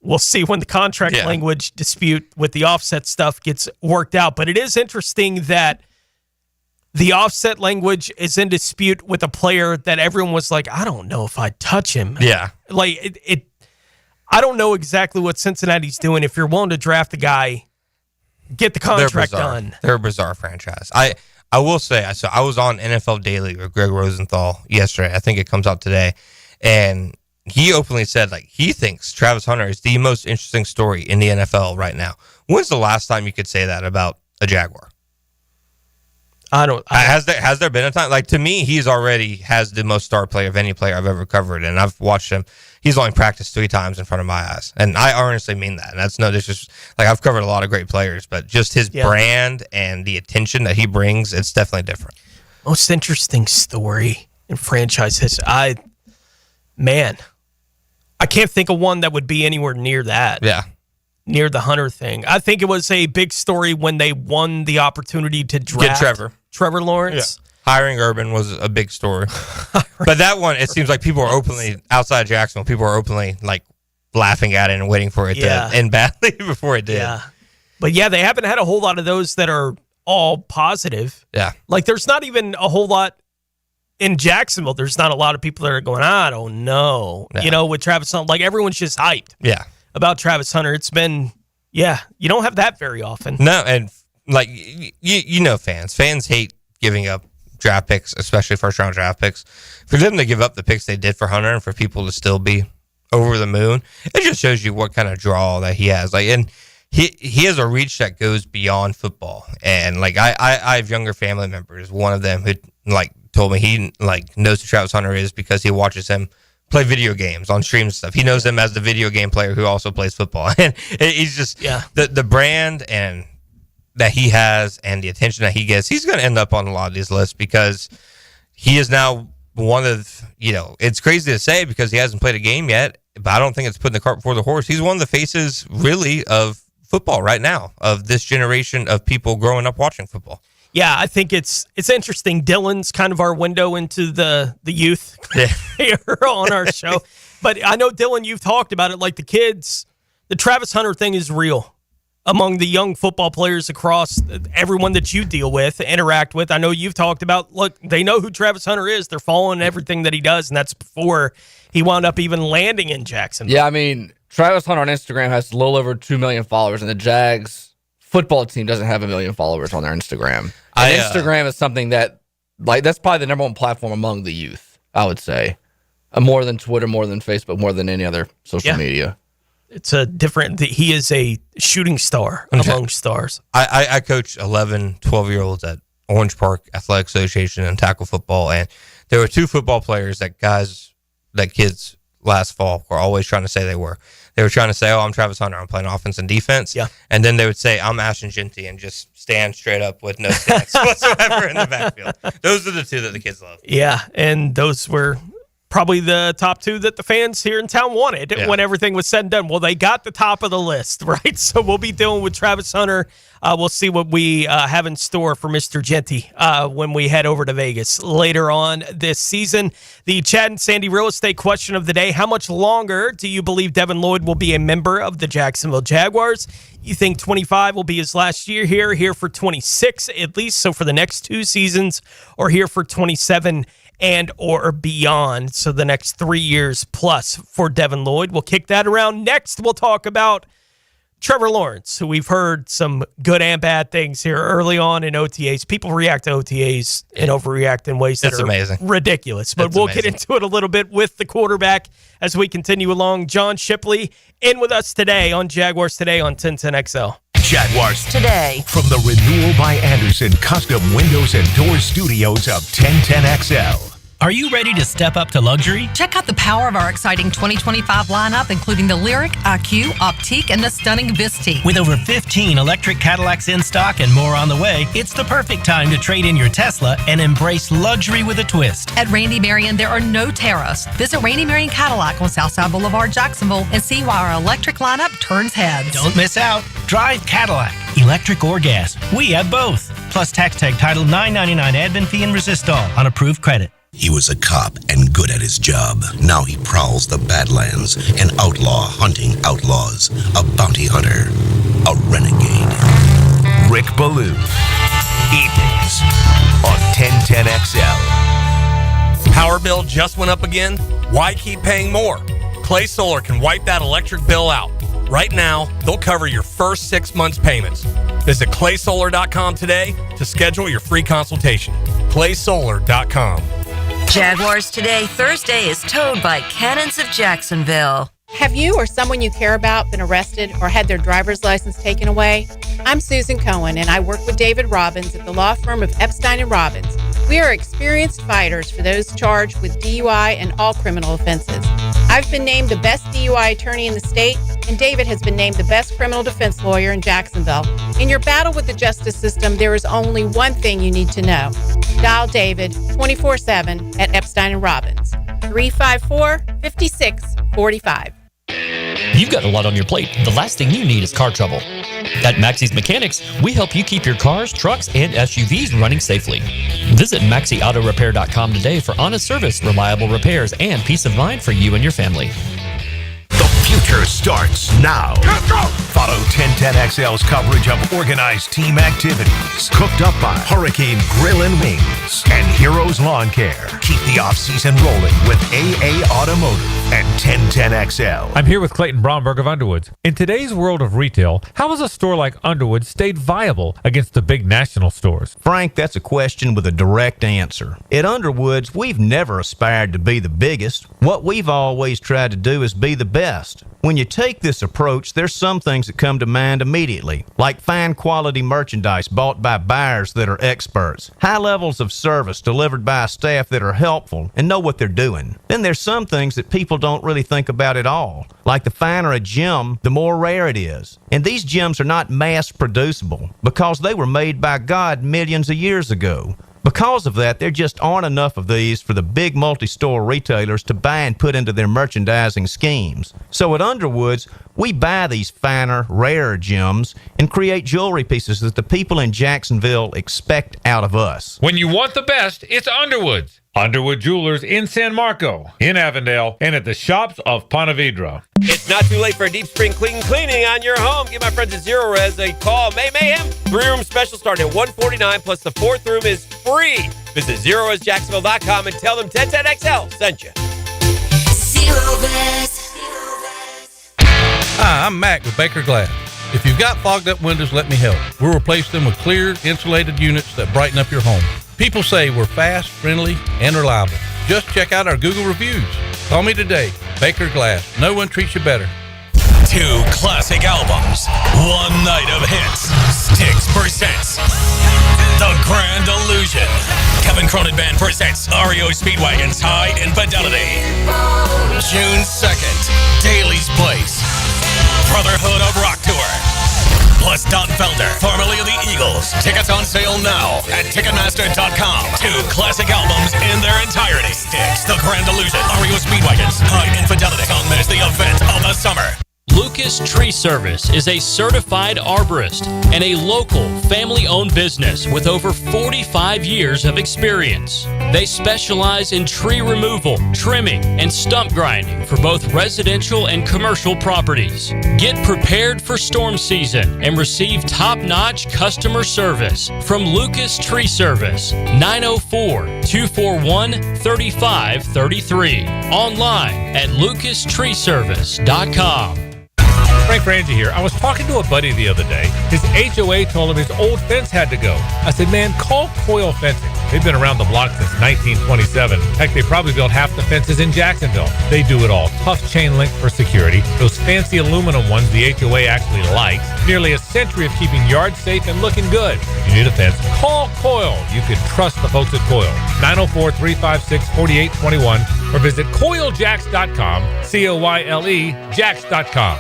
We'll see when the contract language dispute with the offset stuff gets worked out. But it is interesting that the offset language is in dispute with a player that everyone was like, I don't know if I'd touch him. Yeah. I don't know exactly what Cincinnati's doing. If you're willing to draft a guy, get the contract done. They're a bizarre franchise. I will say, so I was on NFL Daily with Greg Rosenthal yesterday. I think it comes out today. And he openly said, he thinks Travis Hunter is the most interesting story in the NFL right now. When's the last time you could say that about a Jaguar? Has there been a time? To me, he's already has the most star player of any player I've ever covered. And I've watched him. He's only practiced 3 times in front of my eyes. And I honestly mean that. And that's no disrespect. I've covered a lot of great players, but just his brand and the attention that he brings, it's definitely different. Most interesting story in franchise history. I can't think of one that would be anywhere near that. Yeah. Near the Hunter thing. I think it was a big story when they won the opportunity to draft Trevor Lawrence. Yeah. Hiring Urban was a big story. But that one, it seems like people are openly, outside of Jacksonville, people are openly laughing at it and waiting for it to end badly before it did. Yeah. But they haven't had a whole lot of those that are all positive. Yeah. There's not even a whole lot in Jacksonville. There's not a lot of people that are going, I don't know. Yeah. With Travis Hunter. Everyone's just hyped. Yeah. About Travis Hunter. It's been, you don't have that very often. No, and fans hate giving up draft picks, especially first-round draft picks. For them to give up the picks they did for Hunter and for people to still be over the moon, it just shows you what kind of draw that he has. And he has a reach that goes beyond football. And I have younger family members. One of them who told me he knows who Travis Hunter is because he watches him play video games on stream and stuff. He knows him as the video game player who also plays football. And he's just the brand and that he has and the attention that he gets, he's going to end up on a lot of these lists because he is now one of, it's crazy to say because he hasn't played a game yet, but I don't think it's putting the cart before the horse. He's one of the faces really of football right now, of this generation of people growing up watching football. Yeah, I think it's interesting. Dylan's kind of our window into the youth here on our show. But I know, Dylan, you've talked about it. The kids, the Travis Hunter thing is real among the young football players across everyone that you deal with, interact with. I know you've talked about, look, they know who Travis Hunter is. They're following everything that he does, and that's before he wound up even landing in Jacksonville. Yeah, Travis Hunter on Instagram has a little over 2 million followers, and the Jags football team doesn't have 1 million followers on their Instagram. And Instagram is something that, that's probably the number 1 platform among the youth, I would say. More than Twitter, more than Facebook, more than any other social media. It's he is a shooting star among stars. I coach 11, 12-year-olds at Orange Park Athletic Association and tackle football. And there were 2 football players that kids last fall were always trying to say they were. They were trying to say, I'm Travis Hunter. I'm playing offense and defense. Yeah. And then they would say, I'm Ashton Genty and just stand straight up with no stance whatsoever in the backfield. Those are the 2 that the kids love. Yeah. And those were probably the top two that the fans here in town wanted when everything was said and done. Well, they got the top of the list, right? So we'll be dealing with Travis Hunter. We'll see what we have in store for Mr. Genty when we head over to Vegas later on this season. The Chad and Sandy real estate question of the day: how much longer do you believe Devin Lloyd will be a member of the Jacksonville Jaguars? You think 25 will be his last year here for 26 at least, so for the next 2 seasons, or here for 27 and or beyond, so the next 3 years plus for Devin Lloyd? We'll kick that around. Next, we'll talk about Trevor Lawrence, who we've heard some good and bad things here early on in OTAs. People react to OTAs and overreact in ways that are amazing. Ridiculous. But we'll get into it a little bit with the quarterback as we continue along. John Shipley in with us today on Jaguars Today on 1010XL. Jaguars Today. From the Renewal by Anderson Custom Windows and Doors Studios of 1010XL. Are you ready to step up to luxury? Check out the power of our exciting 2025 lineup, including the Lyric, IQ, Optique, and the stunning Visti. With over 15 electric Cadillacs in stock and more on the way, it's the perfect time to trade in your Tesla and embrace luxury with a twist. At Randy Marion, there are no tariffs. Visit Randy Marion Cadillac on Southside Boulevard, Jacksonville, and see why our electric lineup turns heads. Don't miss out. Drive Cadillac, electric or gas. We have both. Plus tax tag title $9.99 admin fee and resistol on approved credit. He was a cop and good at his job. Now he prowls the Badlands, an outlaw hunting outlaws, a bounty hunter, a renegade. Rick Ballou. Evenings on 1010XL. Power bill just went up again? Why keep paying more? Clay Solar can wipe that electric bill out. Right now, they'll cover your first 6 months' payments. Visit claysolar.com today to schedule your free consultation. claysolar.com. Jaguars Today Thursday is towed by Cannons of Jacksonville. Have you or someone you care about been arrested or had their driver's license taken away? I'm Susan Cohen, and I work with David Robbins at the law firm of Epstein & Robbins. We are experienced fighters for those charged with DUI and all criminal offenses. I've been named the best DUI attorney in the state, and David has been named the best criminal defense lawyer in Jacksonville. In your battle with the justice system, there is only one thing you need to know. Dial David 24/7 at Epstein & Robbins, 354-5645. You've got a lot on your plate. The last thing you need is car trouble. At Maxie's Mechanics, we help you keep your cars, trucks, and SUVs running safely. Visit MaxieAutoRepair.com today for honest service, reliable repairs, and peace of mind for you and your family. The future starts now. Let's go! Follow 1010XL's coverage of organized team activities, cooked up by Hurricane Grill and Wings and Heroes Lawn Care. Keep the off-season rolling with AA Automotive and 1010XL. I'm here with Clayton Bromberg of Underwoods. In today's world of retail, how has a store like Underwood stayed viable against the big national stores? Frank, that's a question with a direct answer. At Underwoods, we've never aspired to be the biggest. What we've always tried to do is be the best. When you take this approach, there's some things that come to mind immediately, like fine quality merchandise bought by buyers that are experts, high levels of service delivered by a staff that are helpful and know what they're doing. Then there's some things that people don't really think about at all, like the finer a gem, the more rare it is. And these gems are not mass producible because they were made by God millions of years ago. Because of that, there just aren't enough of these for the big multi-store retailers to buy and put into their merchandising schemes. So at Underwoods, we buy these finer, rarer gems and create jewelry pieces that the people in Jacksonville expect out of us. When you want the best, it's Underwoods. Underwood Jewelers in San Marco, in Avondale, and at the shops of Ponte Vedra. It's not too late for a deep spring cleaning on your home. Give my friends at Zero Res a call. Mayhem 3-room special starting at $149, plus the 4th room is free. Visit ZeroResJacksonville.com and tell them 1010XL sent you. Zero Res. Hi, I'm Mac with Baker Glass. If you've got fogged up windows, let me help. We'll replace them with clear, insulated units that brighten up your home. People say we're fast, friendly, and reliable. Just check out our Google reviews. Call me today. Baker Glass. No one treats you better. 2 classic albums. 1 night of hits. Styx presents The Grand Illusion. Kevin Cronin Band presents REO Speedwagon's High Infidelity. June 2nd, Daly's Place. Brotherhood of Rock Tour. plus Don Felder, formerly of the Eagles. Tickets on sale now at Ticketmaster.com. 2 classic albums in their entirety. Styx, The Grand Illusion, REO Speedwagons, High Infidelity. Don't miss the event of the summer. Lucas Tree Service is a certified arborist and a local family-owned business with over 45 years of experience. They specialize in tree removal, trimming, and stump grinding for both residential and commercial properties. Get prepared for storm season and receive top-notch customer service from Lucas Tree Service, 904-241-3533. Online at lucastreeservice.com. Frank Frangie here. I was talking to a buddy the other day. His HOA told him his old fence had to go. I said, man, call Coil Fencing. They've been around the block since 1927. Heck, they probably built half the fences in Jacksonville. They do it all. Tough chain link for security. Those fancy aluminum ones the HOA actually likes. Nearly a century of keeping yards safe and looking good. If you need a fence, call Coil. You can trust the folks at Coil. 904-356-4821 or visit CoilJacks.com. COYLE Jacks.com.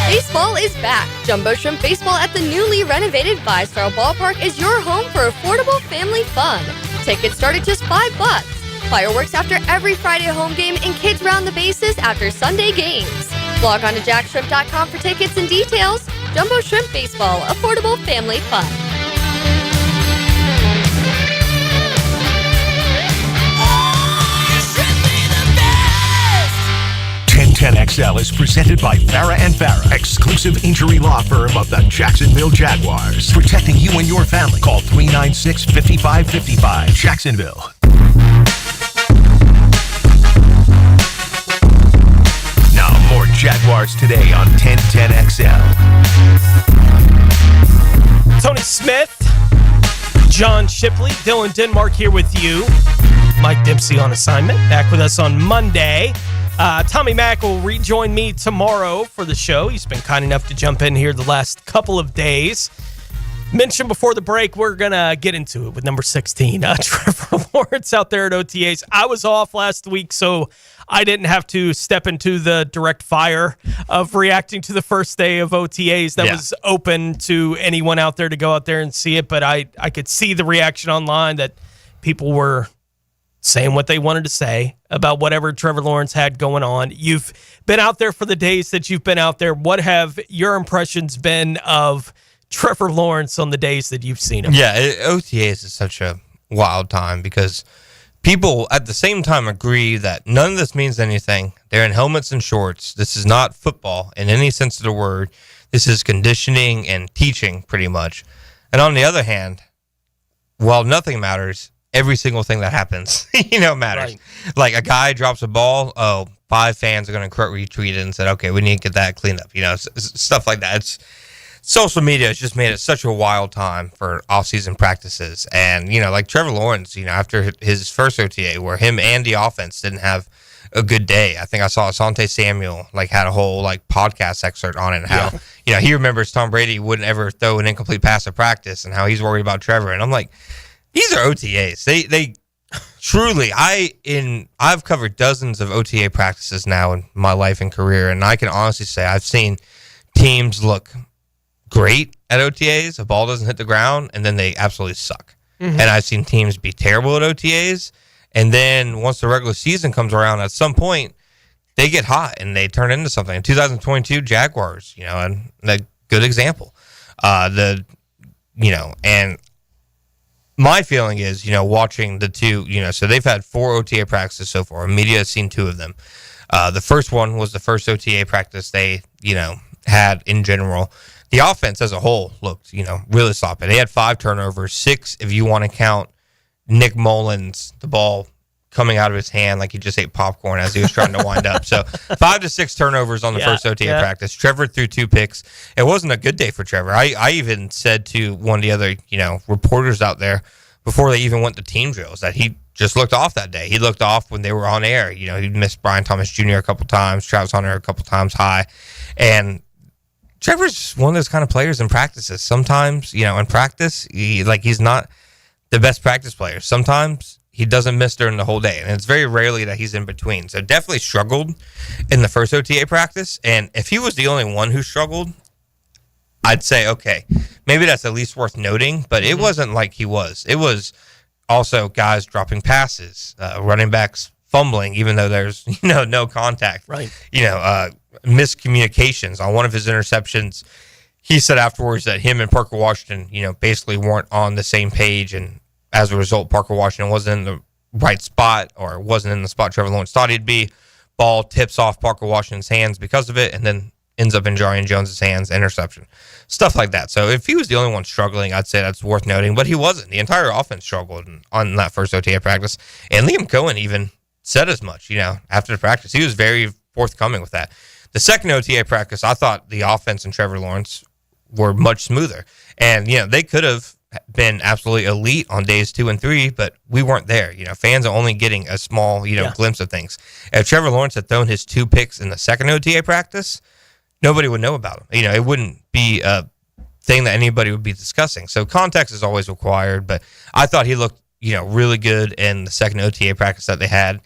Baseball is back. Jumbo Shrimp Baseball at the newly renovated Vistar Ballpark is your home for affordable family fun. Tickets start at just $5. Fireworks after every Friday home game and kids round the bases after Sunday games. Log on to jackshrimp.com for tickets and details. Jumbo Shrimp Baseball, affordable family fun. 1010XL is presented by Farah & Farah, exclusive injury law firm of the Jacksonville Jaguars. Protecting you and your family. Call 396-5555. Jacksonville. Now more Jaguars Today on 1010XL. Tony Smith, John Shipley, Dylan Denmark here with you. Mike Dempsey on assignment, back with us on Monday. Tommy Mack will rejoin me tomorrow for the show. He's been kind enough to jump in here the last couple of days. Mentioned before the break, we're going to get into it with number 16, Trevor Lawrence out there at OTAs. I was off last week, so I didn't have to step into the direct fire of reacting to the first day of OTAs. That was open to anyone out there to go out there and see it, but I could see the reaction online that people were saying what they wanted to say about whatever Trevor Lawrence had going on. You've been out there for the days that you've been out there. What have your impressions been of Trevor Lawrence on the days that you've seen him? Yeah, OTAs is such a wild time because people at the same time agree that none of this means anything. They're in helmets and shorts. This is not football in any sense of the word. This is conditioning and teaching pretty much. And on the other hand, while nothing matters, every single thing that happens, matters. Right. Like a guy drops a ball, 5 fans are going to retweet it and said, okay, we need to get that cleaned up. Stuff like that. It's social media has just made it such a wild time for off-season practices. And, like Trevor Lawrence, after his first OTA where him and the offense didn't have a good day. I think I saw Asante Samuel had a whole podcast excerpt on it and how, he remembers Tom Brady wouldn't ever throw an incomplete pass at practice and how he's worried about Trevor. And I'm like, these are OTAs. They truly, I've covered dozens of OTA practices now in my life and career, and I can honestly say I've seen teams look great at OTAs. A ball doesn't hit the ground, and then they absolutely suck. Mm-hmm. And I've seen teams be terrible at OTAs, and then once the regular season comes around, at some point, they get hot and they turn into something. In 2022, Jaguars, and a good example. And my feeling is, watching the two, so they've had 4 OTA practices so far. Media has seen 2 of them. The first one was the first OTA practice they, had in general. The offense as a whole looked, really sloppy. They had 5 turnovers, 6 if you want to count Nick Mullins, the ball coming out of his hand like he just ate popcorn as he was trying to wind up. So 5 to 6 turnovers on the first OTA practice. Trevor threw 2 picks. It wasn't a good day for Trevor. I even said to one of the other, reporters out there before they even went to team drills that he just looked off that day. He looked off when they were on air. He missed Brian Thomas Jr. a couple times, Travis Hunter a couple times high. And Trevor's one of those kind of players in practices. Sometimes, in practice, he's not the best practice player. Sometimes He doesn't miss during the whole day, and it's very rarely that he's in between. So definitely struggled in the first OTA practice, and if he was the only one who struggled, I'd say, okay, maybe that's at least worth noting, but it wasn't like he was. It was also guys dropping passes, running backs fumbling, even though there's, no contact. Right. Miscommunications on one of his interceptions. He said afterwards that him and Parker Washington, basically weren't on the same page, and as a result, Parker Washington wasn't in the right spot or wasn't in the spot Trevor Lawrence thought he'd be. Ball tips off Parker Washington's hands because of it, and then ends up in Jarian Jones's hands, interception. Stuff like that. So if he was the only one struggling, I'd say that's worth noting, but he wasn't. The entire offense struggled on that first OTA practice, and Liam Cohen even said as much, after the practice. He was very forthcoming with that. The second OTA practice, I thought the offense and Trevor Lawrence were much smoother, and, they could have been absolutely elite on days 2 and 3, but we weren't there. Fans are only getting a small, glimpse of things. If Trevor Lawrence had thrown his 2 picks in the second OTA practice, nobody would know about him. It wouldn't be a thing that anybody would be discussing. So context is always required, but I thought he looked, really good in the second OTA practice that they had.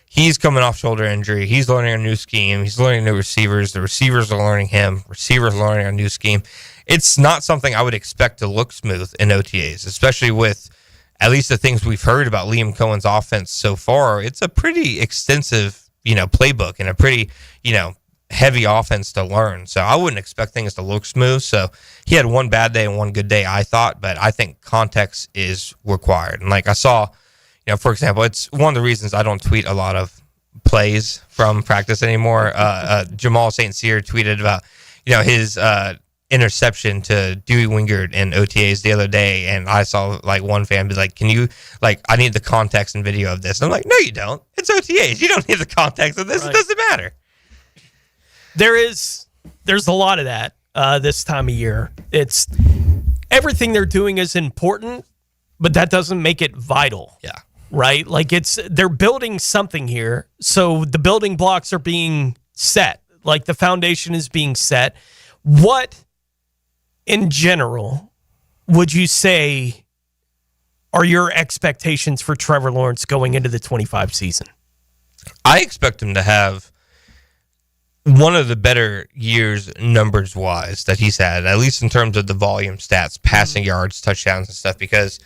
He's coming off shoulder injury. He's learning a new scheme. He's learning new receivers. The receivers are learning him. Receivers are learning a new scheme. It's not something I would expect to look smooth in OTAs, especially with at least the things we've heard about Liam Cohen's offense so far. It's a pretty extensive, playbook and a pretty, heavy offense to learn. So I wouldn't expect things to look smooth. So he had one bad day and one good day, I thought, but I think context is required. And like I saw, for example, it's one of the reasons I don't tweet a lot of plays from practice anymore. Jamal St. Cyr tweeted about, his interception to Dewey Wingard in OTAs the other day, and I saw one fan be like, can you, I need the context and video of this. And I'm like, no, you don't. It's OTAs. You don't need the context of this. Right. It doesn't matter. There's a lot of that this time of year. It's everything they're doing is important, but that doesn't make it vital. Yeah. Right? They're building something here. So the building blocks are being set. The foundation is being set. What, in general, would you say are your expectations for Trevor Lawrence going into the 25 season? I expect him to have one of the better years numbers-wise that he's had, at least in terms of the volume stats, passing yards, touchdowns, and stuff, because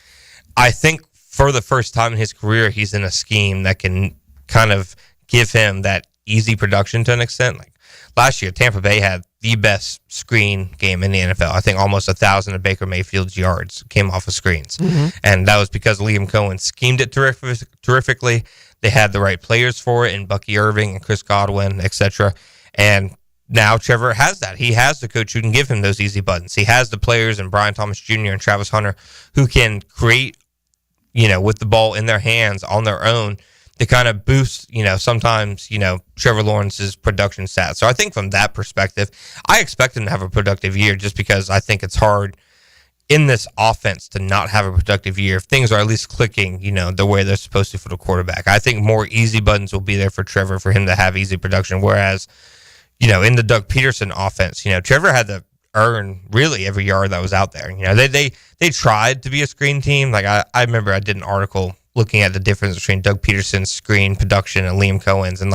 I think for the first time in his career, he's in a scheme that can kind of give him that easy production to an extent. Last year, Tampa Bay had the best screen game in the NFL. I think almost 1,000 of Baker Mayfield's yards came off of screens. Mm-hmm. And that was because Liam Cohen schemed it terrifically. They had the right players for it in Bucky Irving and Chris Godwin, etc. And now Trevor has that. He has the coach who can give him those easy buttons. He has the players in Brian Thomas Jr. and Travis Hunter who can create, with the ball in their hands on their own to kind of boost, sometimes, Trevor Lawrence's production stats. So I think from that perspective, I expect him to have a productive year just because I think it's hard in this offense to not have a productive year if things are at least clicking, the way they're supposed to for the quarterback. I think more easy buttons will be there for Trevor for him to have easy production. Whereas, in the Doug Peterson offense, Trevor had to earn really every yard that was out there. They tried to be a screen team. I remember I did an article looking at the difference between Doug Peterson's screen production and Liam Cohen's, and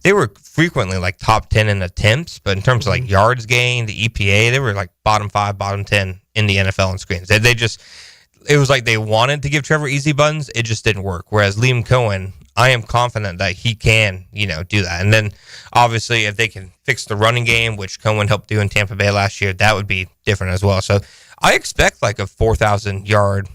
they were frequently top 10 in attempts, but in terms of yards gained, the EPA, they were bottom 5, bottom 10 in the NFL on screens. They just, it was they wanted to give Trevor easy buttons, it just didn't work. Whereas Liam Cohen, I am confident that he can, do that. And then obviously if they can fix the running game, which Cohen helped do in Tampa Bay last year, that would be different as well. So I expect a 4,000 yard,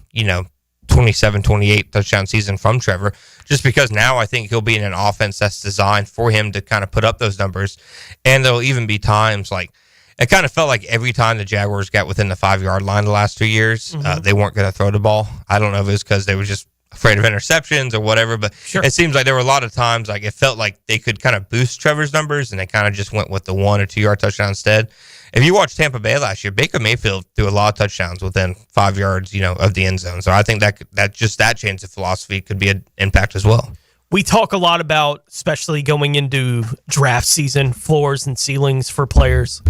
27, 28 touchdown season from Trevor, just because now I think he'll be in an offense that's designed for him to kind of put up those numbers. And there'll even be times it kind of felt like every time the Jaguars got within the 5-yard line the last 2 years, they weren't going to throw the ball. I don't know if it was because they were just afraid of interceptions or whatever, but It seems like there were a lot of times it felt like they could kind of boost Trevor's numbers and they kind of just went with the 1 or 2 yard touchdown instead. If you watch Tampa Bay last year, Baker Mayfield threw a lot of touchdowns within 5 yards, of the end zone. So I think that change of philosophy could be an impact as well. We talk a lot about, especially going into draft season, floors and ceilings for players.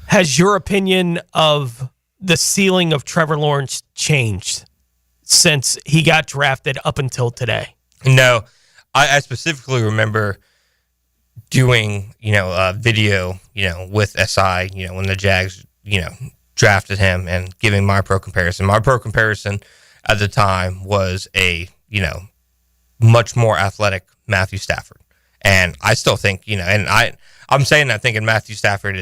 Has your opinion of the ceiling of Trevor Lawrence changed since he got drafted up until today. No, I specifically remember doing, a video, with SI, when the Jags, drafted him and giving my pro comparison. My pro comparison at the time was a, much more athletic Matthew Stafford. And I still think, and I'm saying that thinking Matthew Stafford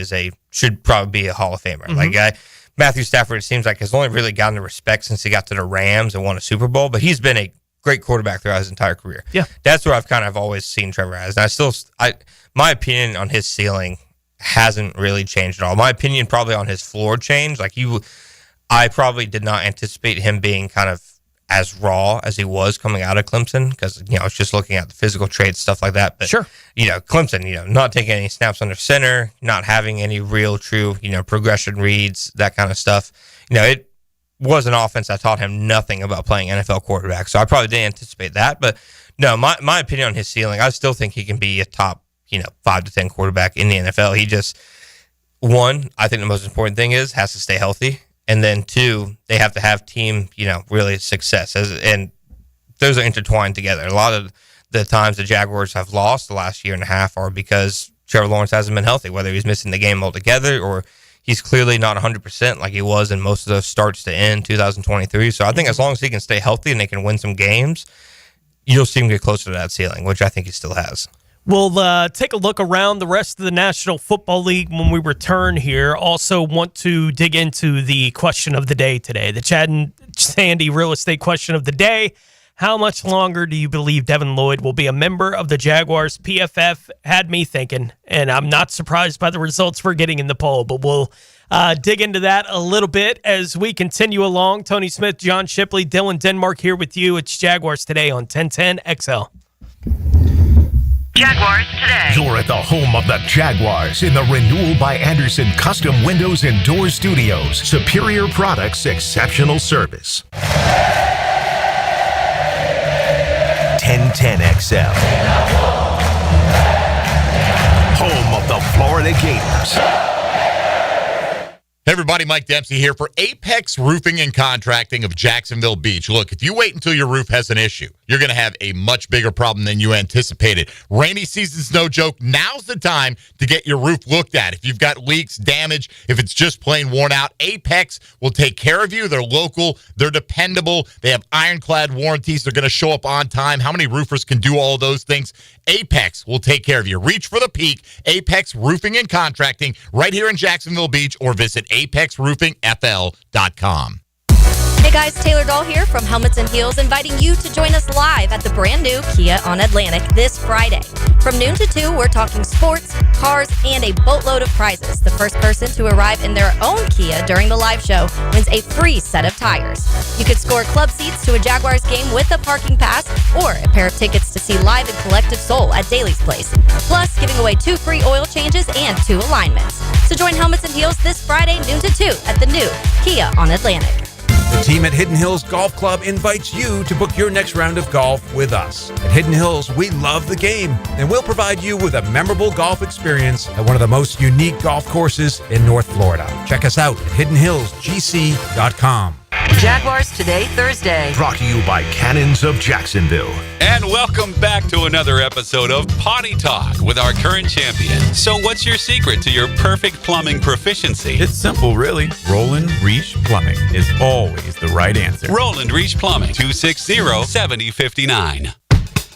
should probably be a Hall of Famer. Mm-hmm. Matthew Stafford, it seems like, has only really gotten the respect since he got to the Rams and won a Super Bowl, but he's been a great quarterback throughout his entire career. Yeah. That's what I've kind of always seen Trevor as. And my opinion on his ceiling hasn't really changed at all. My opinion probably on his floor changed. I probably did not anticipate him being kind of as raw as he was coming out of Clemson because, I was just looking at the physical traits, stuff like that. But, sure. Clemson, not taking any snaps under center, not having any real true, progression reads, that kind of stuff. It was an offense that taught him nothing about playing NFL quarterback. So I probably didn't anticipate that. But no, my opinion on his ceiling, I still think he can be a top, 5 to 10 quarterback in the NFL. He just, one, I think the most important thing has to stay healthy. And then two, they have to have team, really success. And those are intertwined together. A lot of the times the Jaguars have lost the last year and a half are because Trevor Lawrence hasn't been healthy, whether he's missing the game altogether or he's clearly not 100% like he was in most of those starts to end 2023. So I think as long as he can stay healthy and they can win some games, you'll see him get closer to that ceiling, which I think he still has. We'll take a look around the rest of the National Football League when we return here. Also want to dig into the question of the day today, the Chad and Sandy real estate question of the day. How much longer do you believe Devin Lloyd will be a member of the Jaguars? PFF had me thinking, and I'm not surprised by the results we're getting in the poll, but we'll dig into that a little bit as we continue along. Tony Smith, John Shipley, Dylan Denmark here with you. It's Jaguars Today on 1010 XL. Jaguars Today. You're at the home of the Jaguars in the Renewal by Anderson Custom Windows and Doors Studios. Superior products, exceptional service. 1010 XL. Home of the Florida Gators. Hey everybody, Mike Dempsey here for Apex Roofing and Contracting of Jacksonville Beach. Look, if you wait until your roof has an issue, you're going to have a much bigger problem than you anticipated. Rainy season's no joke. Now's the time to get your roof looked at. If you've got leaks, damage, if it's just plain worn out, Apex will take care of you. They're local. They're dependable. They have ironclad warranties. They're going to show up on time. How many roofers can do all of those things? Apex will take care of you. Reach for the peak. Apex Roofing and Contracting right here in Jacksonville Beach, or visit apexroofingfl.com. Hey guys, Taylor Dahl here from Helmets and Heels, inviting you to join us live at the brand new Kia on Atlantic this Friday. From noon to 2, we're talking sports, cars, and a boatload of prizes. The first person to arrive in their own Kia during the live show wins a free set of tires. You could score club seats to a Jaguars game with a parking pass or a pair of tickets to see Live and Collective Soul at Daly's Place. Plus, giving away 2 free oil changes and 2 alignments. So join Helmets and Heels this Friday, noon to 2 at the new Kia on Atlantic. The team at Hidden Hills Golf Club invites you to book your next round of golf with us. At Hidden Hills, we love the game, and we'll provide you with a memorable golf experience at one of the most unique golf courses in North Florida. Check us out at hiddenhillsgc.com. Jaguars Today, Thursday. Brought to you by Cannons of Jacksonville. And welcome back to another episode of Potty Talk with our current champion. So what's your secret to your perfect plumbing proficiency? It's simple, really. Roland Reach Plumbing is always the right answer. Roland Reach Plumbing, 260-7059.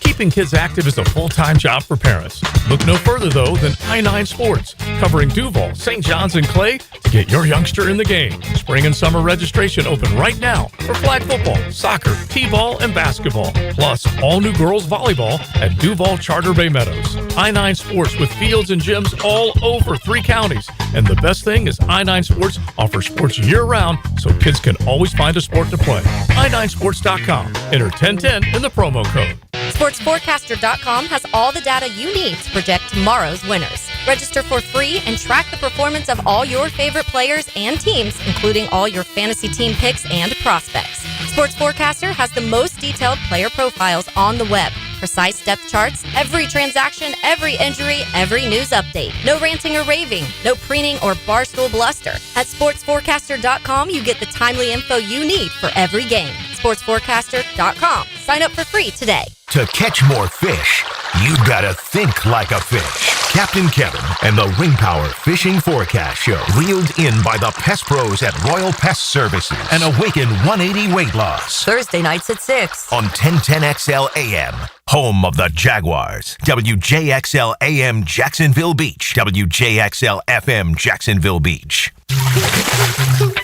Keeping kids active is a full-time job for parents. Look no further, though, than I-9 Sports, covering Duval, St. John's, and Clay to get your youngster in the game. Spring and summer registration open right now for flag football, soccer, t-ball, and basketball. Plus, all new girls volleyball at Duval Charter Bay Meadows. I-9 Sports with fields and gyms all over 3 counties. And the best thing is I-9 Sports offers sports year-round so kids can always find a sport to play. i9sports.com. Enter 1010 in the promo code. SportsForecaster.com has all the data you need to project tomorrow's winners. Register for free and track the performance of all your favorite players and teams, including all your fantasy team picks and prospects. Sports Forecaster has the most detailed player profiles on the web. Precise depth charts, every transaction, every injury, every news update. No ranting or raving, no preening or barstool bluster. At SportsForecaster.com, you get the timely info you need for every game. sportsforecaster.com. Sign up for free today. To catch more fish, you gotta think like a fish. Captain Kevin and the Ring Power Fishing Forecast Show, reeled in by the Pest Pros at Royal Pest Services, and Awaken 180 Weight Loss. Thursday nights at 6 on 1010XL AM, home of the Jaguars. WJXL AM Jacksonville Beach, WJXL FM Jacksonville Beach.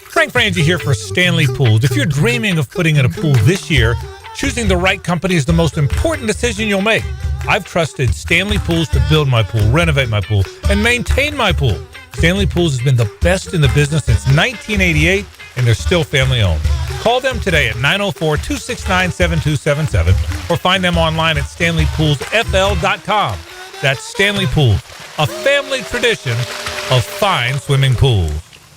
Frank Frangie here for Stanley Pools. If you're dreaming of putting in a pool this year, choosing the right company is the most important decision you'll make. I've trusted Stanley Pools to build my pool, renovate my pool, and maintain my pool. Stanley Pools has been the best in the business since 1988, and they're still family-owned. Call them today at 904-269-7277 or find them online at stanleypoolsfl.com. That's Stanley Pools, a family tradition of fine swimming pools.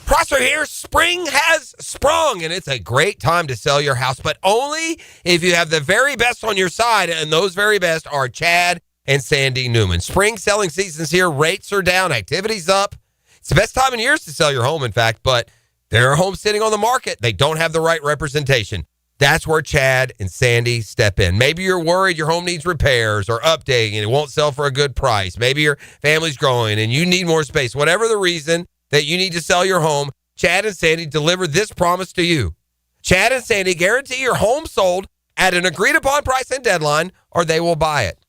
Prosser here. Spring has sprung, and it's a great time to sell your house, but only if you have the very best on your side, and those very best are Chad and Sandy Newman. Spring selling season's here. Rates are down. Activity's up. It's the best time in years to sell your home, in fact, but there are homes sitting on the market. They don't have the right representation. That's where Chad and Sandy step in. Maybe you're worried your home needs repairs or updating and it won't sell for a good price. Maybe your family's growing and you need more space. Whatever the reason that you need to sell your home, Chad and Sandy deliver this promise to you. Chad and Sandy guarantee your home sold at an agreed-upon price and deadline, or they will buy it.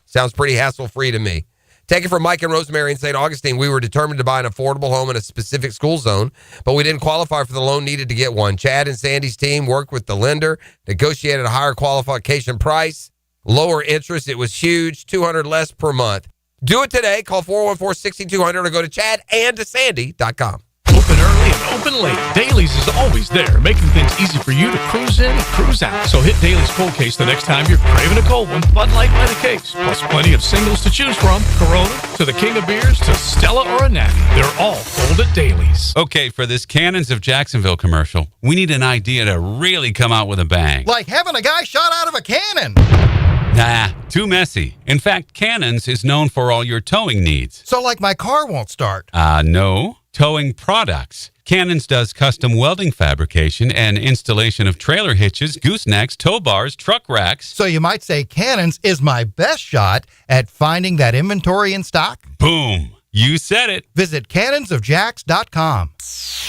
Sounds pretty hassle-free to me. Take it from Mike and Rosemary in St. Augustine. We were determined to buy an affordable home in a specific school zone, but we didn't qualify for the loan needed to get one. Chad and Sandy's team worked with the lender, negotiated a higher qualification price, lower interest. It was huge, $200 less per month. Do it today. Call 414-6200 or go to chadandsandy.com. Open early and open late. Dailies is always there, making things easy for you to cruise in and cruise out. So hit Dailies Cold Case the next time you're craving a cold one. Bud Light by the case, plus plenty of singles to choose from. Corona to the King of Beers to Stella or a Natty. They're all cold at Dailies. Okay, for this Cannons of Jacksonville commercial, we need an idea to really come out with a bang. Like having a guy shot out of a cannon. Nah, too messy. In fact, Cannons is known for all your towing needs. So like my car won't start. No. Towing products. Cannons does custom welding fabrication and installation of trailer hitches, goosenecks, tow bars, truck racks. So you might say Cannons is my best shot at finding that inventory in stock? Boom. You said it. Visit cannonsofjacks.com.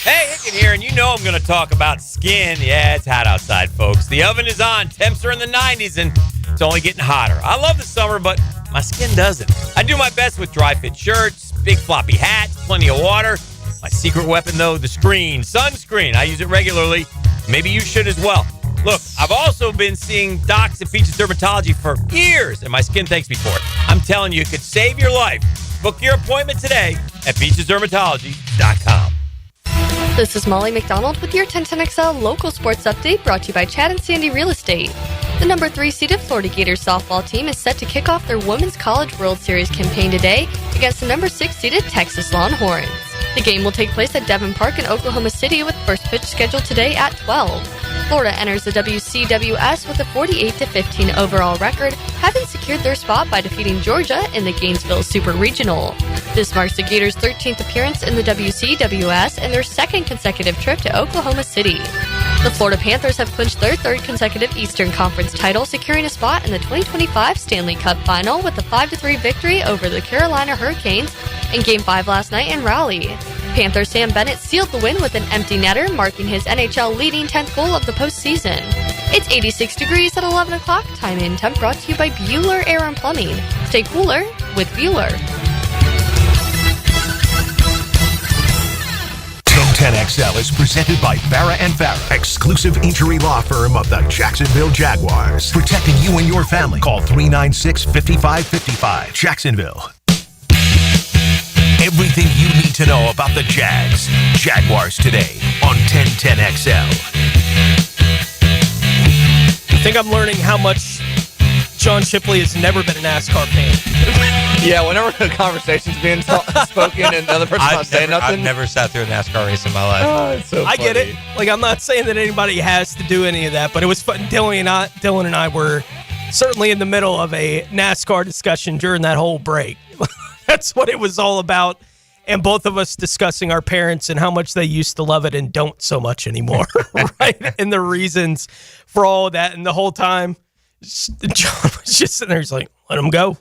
Hey, Hicken here, and you know I'm going to talk about skin. Yeah, it's hot outside, folks. The oven is on. Temps are in the 90s, and it's only getting hotter. I love the summer, but my skin doesn't. I do my best with dry fit shirts, big floppy hats, plenty of water. My secret weapon, though, the sunscreen. I use it regularly. Maybe you should as well. Look, I've also been seeing docs at Peaches Dermatology for years, and my skin thanks me for it. I'm telling you, it could save your life. Book your appointment today at peachesdermatology.com. This is Molly McDonald with your 1010XL local sports update brought to you by Chad and Sandy Real Estate. The number 3 seeded Florida Gators softball team is set to kick off their Women's College World Series campaign today against the number 6 seeded Texas Longhorns. The game will take place at Devon Park in Oklahoma City with first pitch scheduled today at 12. Florida enters the WCWS with a 48-15 overall record, having secured their spot by defeating Georgia in the Gainesville Super Regional. This marks the Gators' 13th appearance in the WCWS and their second consecutive trip to Oklahoma City. The Florida Panthers have clinched their third consecutive Eastern Conference title, securing a spot in the 2025 Stanley Cup Final with a 5-3 victory over the Carolina Hurricanes in Game 5 last night in Raleigh. Panther Sam Bennett sealed the win with an empty netter, marking his NHL leading 10th goal of the postseason. It's 86 degrees at 11 o'clock. Time and temp brought to you by Bueller Air and Plumbing. Stay cooler with Bueller. 1010XL is presented by Farah & Farah, exclusive injury law firm of the Jacksonville Jaguars. Protecting you and your family. Call 396-5555. Jacksonville. Everything you need to know about the Jags. Jaguars Today on 1010XL. I think I'm learning how much John Shipley has never been a NASCAR fan. Yeah, whenever the conversation's being spoken and the other person's not saying nothing. I've never sat through a NASCAR race in my life. Oh, it's so funny. I get it. Like, I'm not saying that anybody has to do any of that, but it was fun. Dylan and I were certainly in the middle of a NASCAR discussion during that whole break. That's what it was all about. and both of us discussing our parents and how much they used to love it and don't so much anymore, right? And the reasons for all of that. And the whole time, John was just sitting there. He's like, let him go.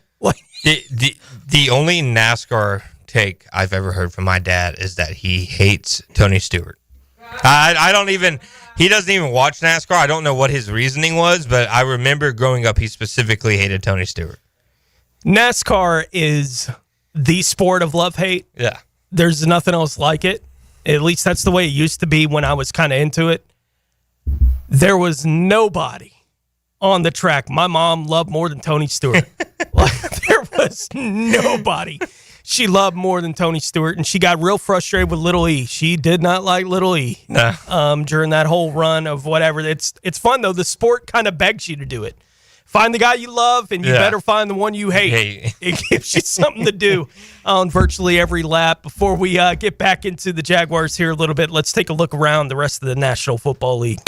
The only NASCAR take I've ever heard from my dad is that he hates Tony Stewart. I don't even, he doesn't even watch NASCAR. I don't know what his reasoning was, but I remember growing up, he specifically hated Tony Stewart. NASCAR is the sport of love-hate. Yeah. There's nothing else like it. At least that's the way it used to be when I was kind of into it. There was nobody on the track my mom loved more than Tony Stewart. There was nobody she loved more than Tony Stewart, and she got real frustrated with Little E. She did not like Little E during that whole run of whatever. It's fun, though. The sport kind of begs you to do it. Find the guy you love, and you better find the one you hate. It gives you something to do on virtually every lap. Before we get back into the Jaguars here a little bit, let's take a look around the rest of the National Football League.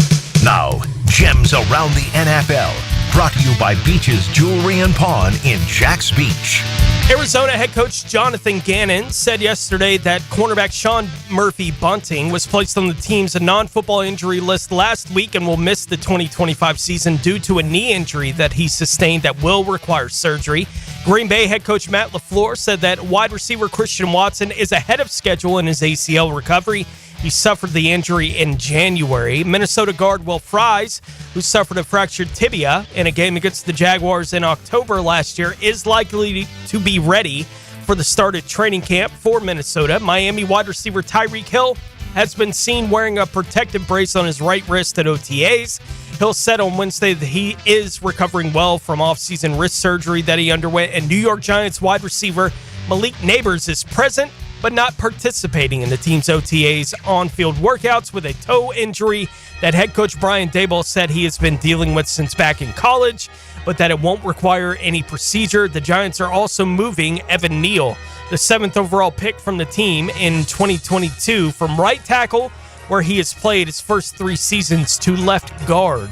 Now, gems around the NFL, brought to you by Beach's Jewelry and Pawn in Jax Beach. Arizona head coach Jonathan Gannon said yesterday that cornerback Sean Murphy Bunting was placed on the team's non-football injury list last week and will miss the 2025 season due to a knee injury that he sustained that will require surgery. Green Bay head coach Matt LaFleur said that wide receiver Christian Watson is ahead of schedule in his ACL recovery. He suffered the injury in January. Minnesota guard Will Fries, who suffered a fractured tibia in a game against the Jaguars in October last year, is likely to be ready for the start of training camp for Minnesota. Miami wide receiver Tyreek Hill has been seen wearing a protective brace on his right wrist at OTAs. Hill said on Wednesday that he is recovering well from off-season wrist surgery that he underwent, and New York Giants wide receiver Malik Neighbors is present but not participating in the team's OTAs on-field workouts with a toe injury that head coach Brian Daboll said he has been dealing with since back in college, but that it won't require any procedure. The Giants are also moving Evan Neal, the 7th overall pick from the team in 2022, from right tackle, where he has played his first 3 seasons, to left guard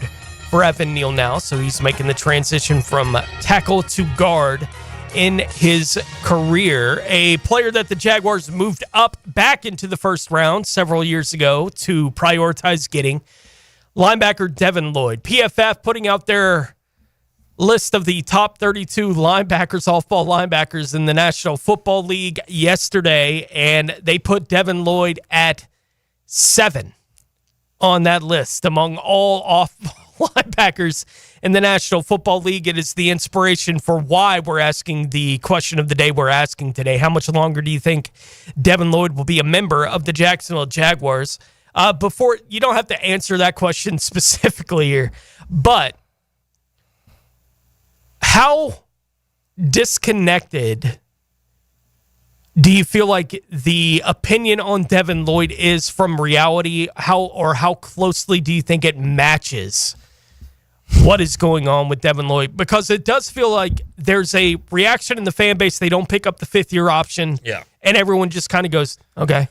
for Evan Neal now. So he's making the transition from tackle to guard in his career. A player that the Jaguars moved up back into the first round several years ago to prioritize getting, linebacker Devin Lloyd. PFF putting out their list of the top 32 linebackers, off-ball linebackers in the National Football League yesterday, and they put Devin Lloyd at 7 on that list among all off-ball linebackers in the National Football League. It is the inspiration for why we're asking the question of the day we're asking today. How much longer do you think Devin Lloyd will be a member of the Jacksonville Jaguars? Before, you don't have to answer that question specifically here, but how disconnected do you feel like the opinion on Devin Lloyd is from reality? How closely do you think it matches what is going on with Devin Lloyd? Because it does feel like there's a reaction in the fan base. They don't pick up the 5th-year option. Yeah. And everyone just kind of goes, okay.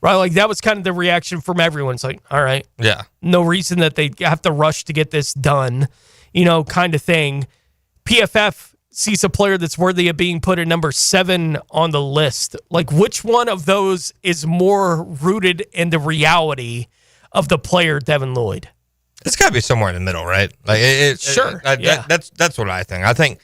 Right? Like, that was kind of the reaction from everyone. It's like, all right. Yeah. No reason that they have to rush to get this done, kind of thing. PFF sees a player that's worthy of being put at number 7 on the list. Like, which one of those is more rooted in the reality of the player Devin Lloyd? It's got to be somewhere in the middle, right? Like, sure. That's what I think. I think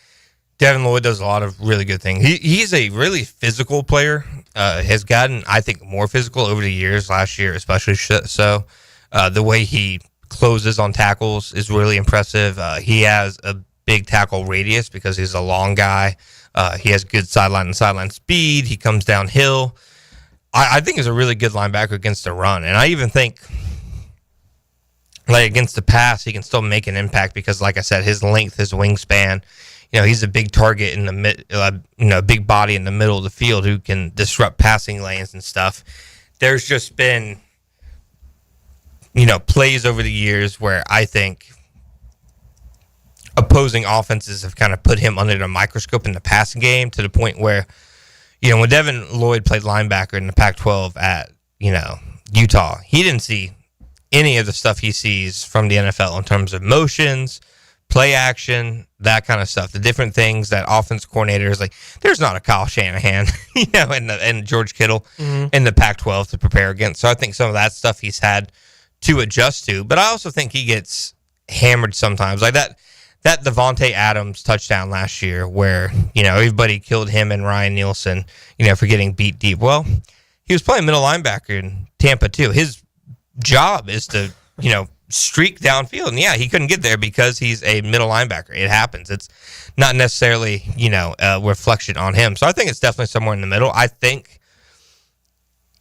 Devin Lloyd does a lot of really good things. He's a really physical player. Has gotten, I think, more physical over the years. Last year, especially so. The way he closes on tackles is really impressive. He has a big tackle radius because he's a long guy. He has good sideline and sideline speed. He comes downhill. I think he's a really good linebacker against the run, and I even think, like, against the pass, he can still make an impact because, like I said, his length, his wingspan, he's a big target in the big body in the middle of the field who can disrupt passing lanes and stuff. There's just been, plays over the years where I think opposing offenses have kind of put him under the microscope in the passing game to the point where, when Devin Lloyd played linebacker in the Pac-12 at, Utah, he didn't see any of the stuff he sees from the NFL in terms of motions, play action, that kind of stuff. The different things that offense coordinators like. There's not a Kyle Shanahan, and George Kittle in the Pac-12 to prepare against. So I think some of that stuff he's had to adjust to. But I also think he gets hammered sometimes, like that Devontae Adams touchdown last year, where everybody killed him and Ryan Nielsen, for getting beat deep. Well, he was playing middle linebacker in Tampa too. His job is to streak downfield, and he couldn't get there because he's a middle linebacker. It happens. It's not necessarily a reflection on him. So I think it's definitely somewhere in the middle. I think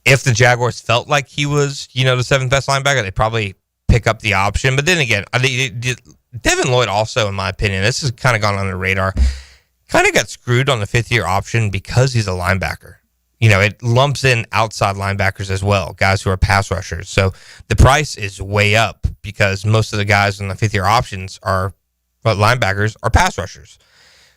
if the Jaguars felt like he was the seventh best linebacker, they'd probably pick up the option. But then again, I think Devin Lloyd also, in my opinion, this has kind of gone under the radar, kind of got screwed on the fifth-year option because he's a linebacker. It lumps in outside linebackers as well, guys who are pass rushers. So the price is way up because most of the guys on the fifth-year options linebackers are pass rushers.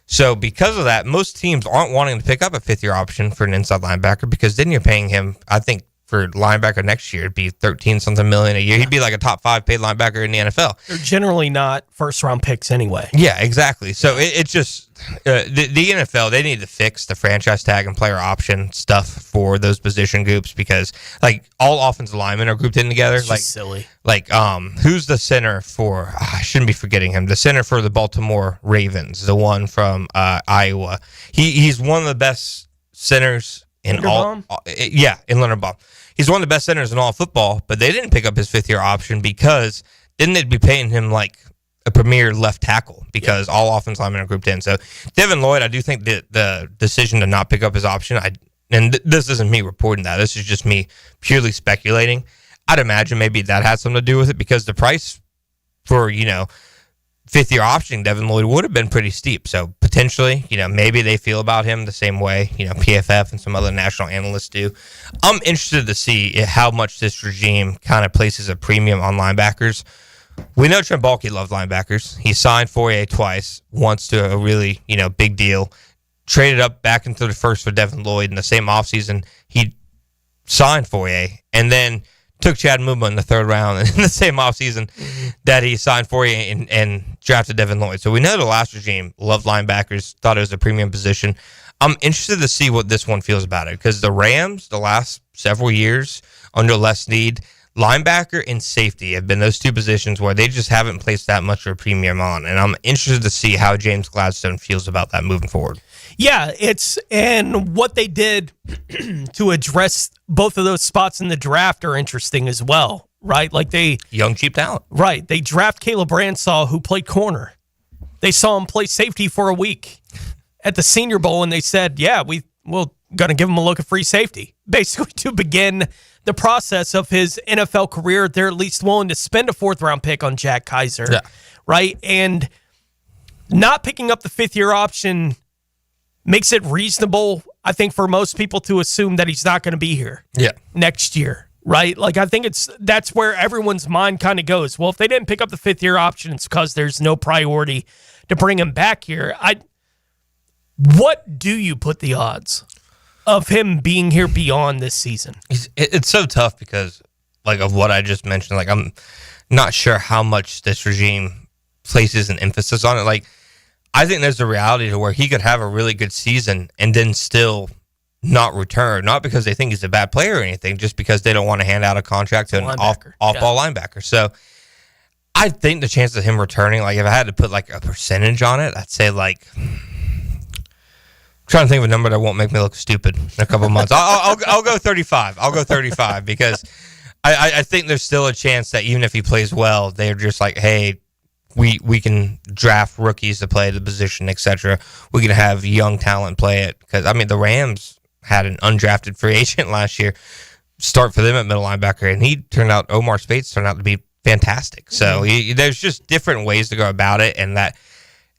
So because of that, most teams aren't wanting to pick up a fifth-year option for an inside linebacker because then you're paying him, I think, for linebacker next year, it'd be $13-something million a year. He'd be like a top 5 paid linebacker in the NFL. They're generally not first-round picks anyway. Yeah, exactly. So it's just the NFL, they need to fix the franchise tag and player option stuff for those position groups because, all offensive linemen are grouped in together. It's just silly. Who's the center for, I shouldn't be forgetting him, the center for the Baltimore Ravens, the one from Iowa. He's one of the best centers in Linderbaum? In Linderbaum. He's one of the best centers in all of football, but they didn't pick up his fifth-year option because then they'd be paying him like a premier left tackle because all offensive linemen are grouped in. So Devin Lloyd, I do think that the decision to not pick up his option, this isn't me reporting that. This is just me purely speculating. I'd imagine maybe that had something to do with it because the price for, fifth-year option, Devin Lloyd would have been pretty steep. So potentially, maybe they feel about him the same way, PFF and some other national analysts do. I'm interested to see how much this regime kind of places a premium on linebackers. We know Trent Baalke loved linebackers. He signed Fourier twice, once to a really, big deal. Traded up back into the first for Devin Lloyd in the same offseason. He signed Fourier and then took Chad Muma in the third round in the same offseason that he signed Fourier and drafted Devin Lloyd. So we know the last regime loved linebackers, thought it was a premium position. I'm interested to see what this one feels about it because the Rams, the last several years, under Les Snead, linebacker and safety have been those two positions where they just haven't placed that much of a premium on. And I'm interested to see how James Gladstone feels about that moving forward. Yeah, and what they did to address both of those spots in the draft are interesting as well, right? Young, cheap talent. Right. They draft Caleb Bransaw, who played corner. They saw him play safety for a week at the Senior Bowl, and they said, we're going to give him a look at free safety, basically to begin the process of his NFL career. They're at least willing to spend a fourth-round pick on Jack Kaiser, right? And not picking up the fifth-year option makes it reasonable, I think, for most people to assume that he's not going to be here next year, right? I think that's where everyone's mind kind of goes. Well, if they didn't pick up the fifth-year option, it's because there's no priority to bring him back here. What do you put the odds of him being here beyond this season? It's so tough because, of what I just mentioned, I'm not sure how much this regime places an emphasis on it. I think there's a reality to where he could have a really good season and then still not return, not because they think he's a bad player or anything, just because they don't want to hand out a contract to an off-ball linebacker. So I think the chance of him returning, if I had to put a percentage on it, I'd say I'm trying to think of a number that won't make me look stupid in a couple of months. I'll go 35. I'll go 35 because I think there's still a chance that even if he plays well, they're just hey, we can draft rookies to play the position, etc. We can have young talent play it because the Rams had an undrafted free agent last year start for them at middle linebacker, and Omar Speights turned out to be fantastic. So there's just different ways to go about it, and that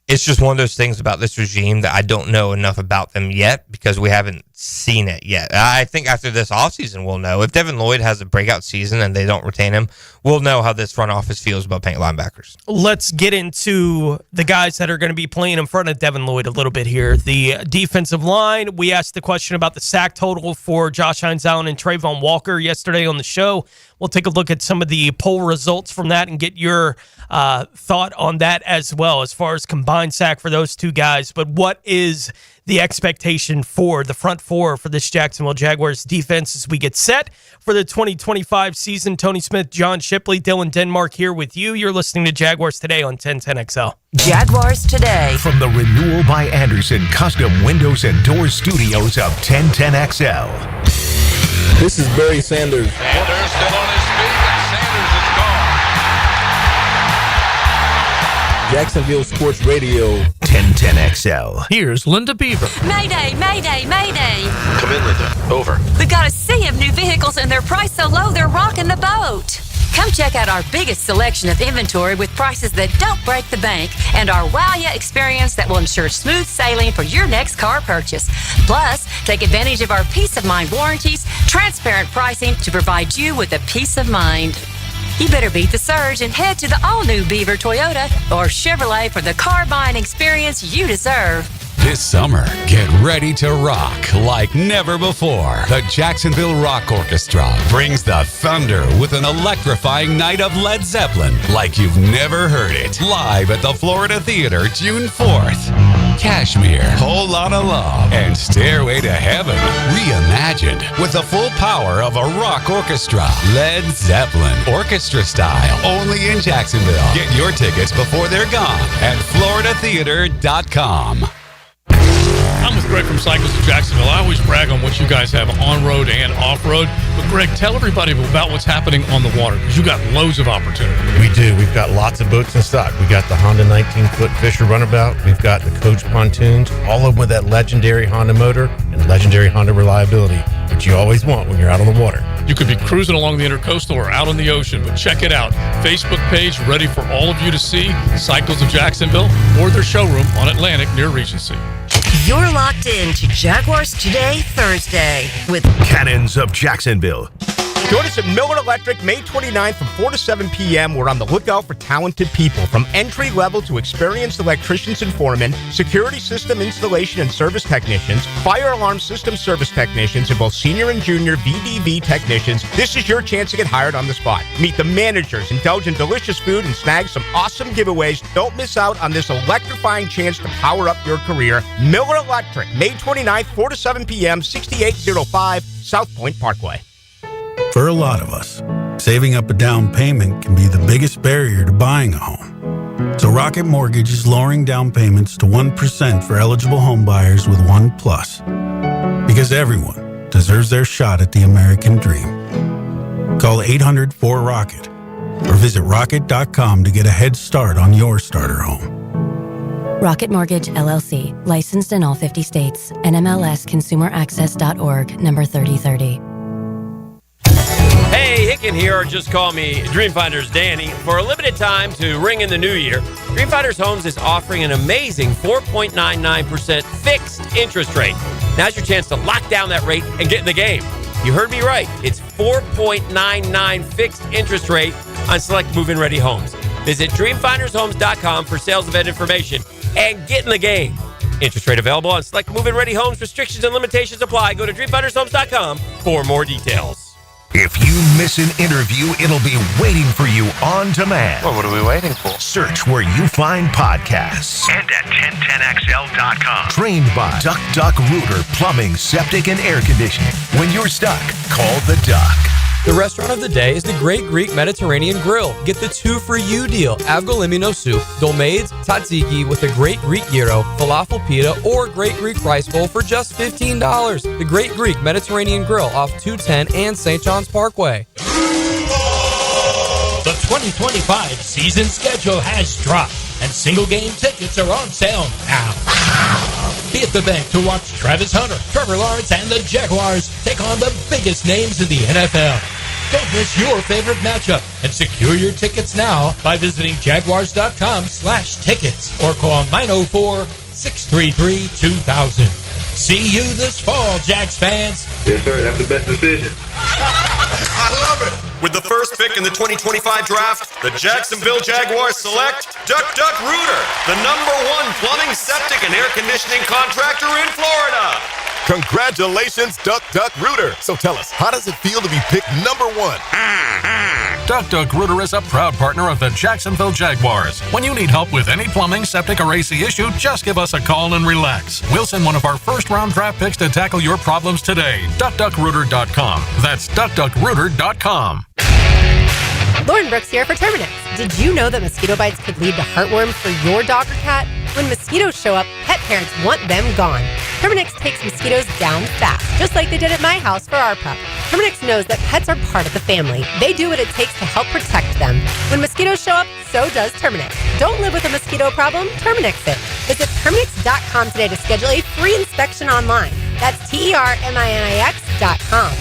it's just one of those things about this regime that I don't know enough about them yet because we haven't seen it yet. I think after this offseason, we'll know. If Devin Lloyd has a breakout season and they don't retain him, we'll know how this front office feels about paying linebackers. Let's get into the guys that are going to be playing in front of Devin Lloyd a little bit here. The defensive line, we asked the question about the sack total for Josh Hines-Allen and Trayvon Walker yesterday on the show. We'll take a look at some of the poll results from that and get your thought on that as well as far as combined sack for those two guys. But what is the expectation for the front four for this Jacksonville Jaguars defense as we get set for the 2025 season? Tony Smith, John Shipley, Dylan Denmark here with you. You're listening to Jaguars Today on 1010XL. Jaguars Today. From the Renewal by Anderson Custom Windows and Doors Studios of 1010XL. This is Barry Sanders. Sanders still on his feet, and Sanders is gone. Jacksonville Sports Radio. 1010XL. Here's Linda Beaver. Mayday, mayday, mayday. Come in, Linda. Over. We've got a sea of new vehicles and they're priced so low they're rocking the boat. Come check out our biggest selection of inventory with prices that don't break the bank and our wow ya experience that will ensure smooth sailing for your next car purchase. Plus, take advantage of our peace of mind warranties, transparent pricing to provide you with a peace of mind. You better beat the surge and head to the all-new Beaver Toyota or Chevrolet for the car buying experience you deserve. This summer, get ready to rock like never before. The Jacksonville Rock Orchestra brings the thunder with an electrifying night of Led Zeppelin like you've never heard it. Live at the Florida Theater, June 4th. Cashmere, Whole Lotta Love, and Stairway to Heaven reimagined with the full power of a rock orchestra. Led Zeppelin, orchestra style, only in Jacksonville. Get your tickets before they're gone at floridatheater.com. I'm with Greg from Cycles of Jacksonville. I always brag on what you guys have on-road and off-road. But, Greg, tell everybody about what's happening on the water because you got loads of opportunity. We do. We've got lots of boats in stock. We got the Honda 19-foot Fisher Runabout. We've got the Coach pontoons, all of them with that legendary Honda motor and legendary Honda reliability, which you always want when you're out on the water. You could be cruising along the Intercoastal or out on the ocean, but check it out. Facebook page ready for all of you to see, Cycles of Jacksonville, or their showroom on Atlantic near Regency. You're locked in to Jaguars Today Thursday with Cannons of Jacksonville. Join us at Miller Electric May 29th from 4 to 7 p.m. We're on the lookout for talented people from entry level to experienced electricians and foremen, security system installation and service technicians, fire alarm system service technicians, and both senior and junior VDV technicians. This is your chance to get hired on the spot. Meet the managers, indulge in delicious food, and snag some awesome giveaways. Don't miss out on this electrifying chance to power up your career. Miller Electric, May 29th, 4 to 7 p.m., 6805 South Point Parkway. For a lot of us, saving up a down payment can be the biggest barrier to buying a home. So Rocket Mortgage is lowering down payments to 1% for eligible home buyers with One Plus. Because everyone deserves their shot at the American dream. Call 800-4ROCKET or visit rocket.com to get a head start on your starter home. Rocket Mortgage, LLC. Licensed in all 50 states. NMLSConsumerAccess.org, number 3030. Hey, Hicken here, or just call me Dreamfinders Danny. For a limited time to ring in the new year, Dreamfinders Homes is offering an amazing 4.99% fixed interest rate. Now's your chance to lock down that rate and get in the game. You heard me right. It's 4.99 fixed interest rate on select move-in ready homes. Visit dreamfindershomes.com for sales event information and get in the game. Interest rate available on select move-in ready homes. Restrictions and limitations apply. Go to dreamfindershomes.com for more details. If you miss an interview, it'll be waiting for you on demand. Well, what are we waiting for? Search where you find podcasts. And at 1010XL.com. Trained by Duck Rooter Plumbing, Septic, and Air Conditioning. When you're stuck, call the Duck. The restaurant of the day is the Great Greek Mediterranean Grill. Get the 2 for you deal. Avgolimino soup, dolmades, tzatziki with a Great Greek gyro, falafel pita, or Great Greek rice bowl for just $15. The Great Greek Mediterranean Grill off 210 and St. John's Parkway. The 2025 season schedule has dropped, and single game tickets are on sale now. Be at the bank to watch Travis Hunter, Trevor Lawrence, and the Jaguars take on the biggest names in the NFL. Don't miss your favorite matchup and secure your tickets now by visiting Jaguars.com/tickets or call 904-633-2000. See you this fall, Jags fans. Yes, sir. That's the best decision. I love it. With the first pick in the 2025 draft, the Jacksonville Jaguars select Duck Duck Rooter, the #1 plumbing, septic, and air conditioning contractor in Florida. Congratulations, Duck Duck Rooter. So tell us, how does it feel to be picked #1? Duck Duck Rooter is a proud partner of the Jacksonville Jaguars. When you need help with any plumbing, septic, or AC issue, just give us a call and relax. We'll send one of our first-round draft picks to tackle your problems today. DuckDuckRooter.com. That's DuckDuckRooter.com. Lauren Brooks here for Terminix. Did you know that mosquito bites could lead to heartworm for your dog or cat? When mosquitoes show up, pet parents want them gone. Terminix takes mosquitoes down fast, just like they did at my house for our pup. Terminix knows that pets are part of the family. They do what it takes to help protect them. When mosquitoes show up, so does Terminix. Don't live with a mosquito problem, Terminix it. Visit Terminix.com today to schedule a free inspection online. That's TERMINIX.com.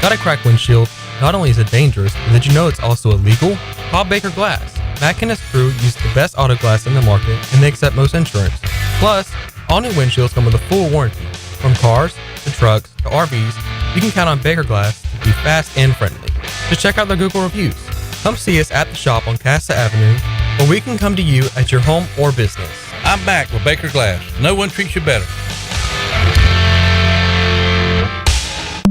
Got a cracked windshield? Not only is it dangerous, but did you know it's also illegal? Call Baker Glass. Mack and his crew use the best auto glass in the market, and they accept most insurance. Plus, all new windshields come with a full warranty. From cars, to trucks, to RVs, you can count on Baker Glass to be fast and friendly. Just check out their Google reviews. Come see us at the shop on Casta Avenue, or we can come to you at your home or business. I'm back with Baker Glass. No one treats you better.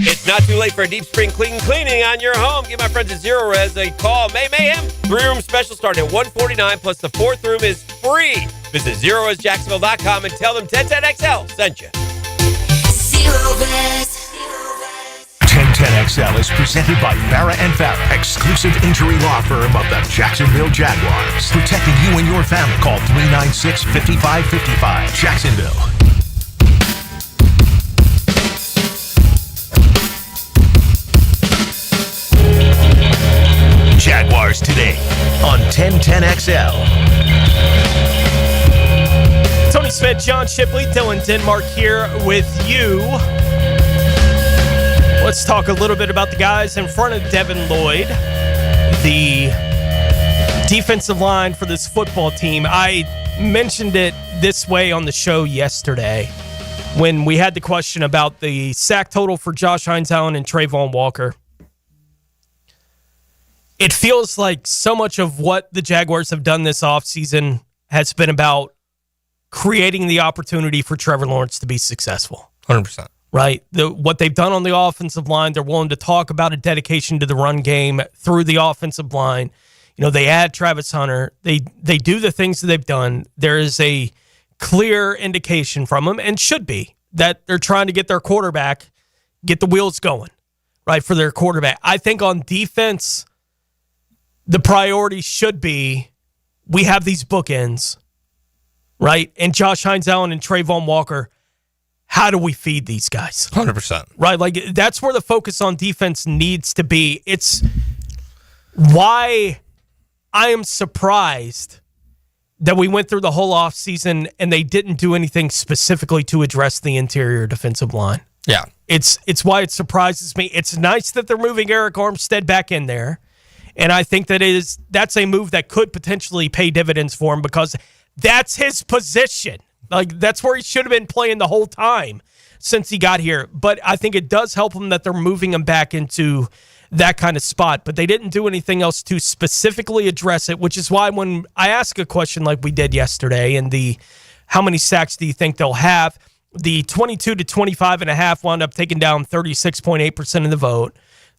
It's not too late for a deep spring cleaning on your home. Give my friends at Zero Res a call. May Mayhem. 3-room special starting at $149, plus the 4th room is free. Visit ZeroResJacksonville.com and tell them 1010XL sent you. Zero Res. 1010XL is presented by Farah and Farah, exclusive injury law firm of the Jacksonville Jaguars. Protecting you and your family. Call 396-5555. Jacksonville. Jaguars Today on 1010XL. Tony Smith, John Shipley, Dylan Denmark here with you. Let's talk a little bit about the guys in front of Devin Lloyd, the defensive line for this football team. I mentioned it this way on the show yesterday when we had the question about the sack total for Josh Hines-Allen and Trayvon Walker. It feels like so much of what the Jaguars have done this offseason has been about creating the opportunity for Trevor Lawrence to be successful. 100%. Right? What they've done on the offensive line, they're willing to talk about a dedication to the run game through the offensive line. You know, they add Travis Hunter. They do the things that they've done. There is a clear indication from them, and should be, that they're trying to get their quarterback, get the wheels going, right, for their quarterback. I think on defense, the priority should be, we have these bookends, right? And Josh Hines-Allen and Trayvon Walker, how do we feed these guys? 100%. Right? Like, that's where the focus on defense needs to be. It's why I am surprised that we went through the whole offseason and they didn't do anything specifically to address the interior defensive line. Yeah. It's why it surprises me. It's nice that they're moving Eric Armstead back in there. And I think that's a move that could potentially pay dividends for him, because that's his position. Like, that's where he should have been playing the whole time since he got here. But I think it does help him that they're moving him back into that kind of spot. But they didn't do anything else to specifically address it, which is why when I ask a question like we did yesterday, and the how many sacks do you think they'll have, the 22 to 25.5 wound up taking down 36.8% of the vote.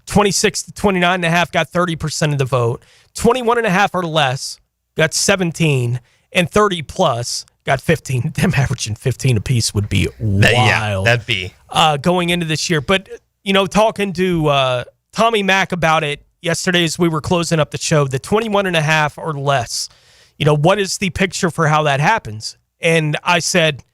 26 to 29.5 got 30% of the vote. 21.5 or less got 17, and 30 plus got 15. Them averaging 15 apiece would be wild. Yeah, that'd be going into this year. But, you know, talking to Tommy Mack about it yesterday as we were closing up the show, the 21.5 or less, you know, what is the picture for how that happens? And I said,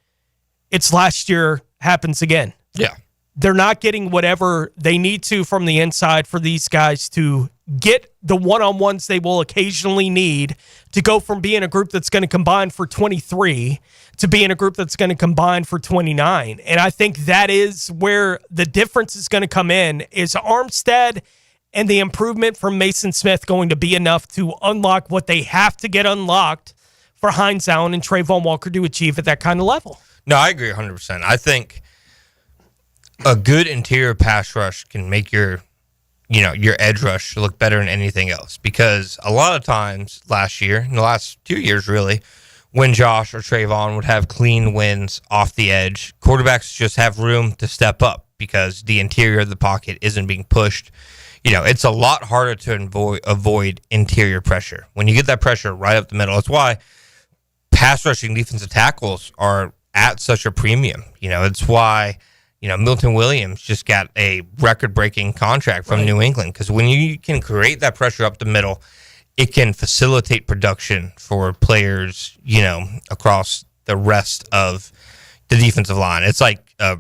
it's last year, happens again. Yeah. They're not getting whatever they need to from the inside for these guys to get the one-on-ones they will occasionally need to go from being a group that's going to combine for 23 to being a group that's going to combine for 29. And I think that is where the difference is going to come in. Is Armstead and the improvement from Mason Smith going to be enough to unlock what they have to get unlocked for Hines Allen and Trayvon Walker to achieve at that kind of level? No, I agree 100%. I think a good interior pass rush can make your edge rush look better than anything else, because a lot of times last year, in the last 2 years really, when Josh or Trayvon would have clean wins off the edge, quarterbacks just have room to step up because the interior of the pocket isn't being pushed. It's a lot harder to avoid interior pressure. When you get that pressure right up the middle, that's why pass rushing defensive tackles are at such a premium. It's why Milton Williams just got a record-breaking contract from New England, because when you can create that pressure up the middle, it can facilitate production for players, across the rest of the defensive line. It's like, a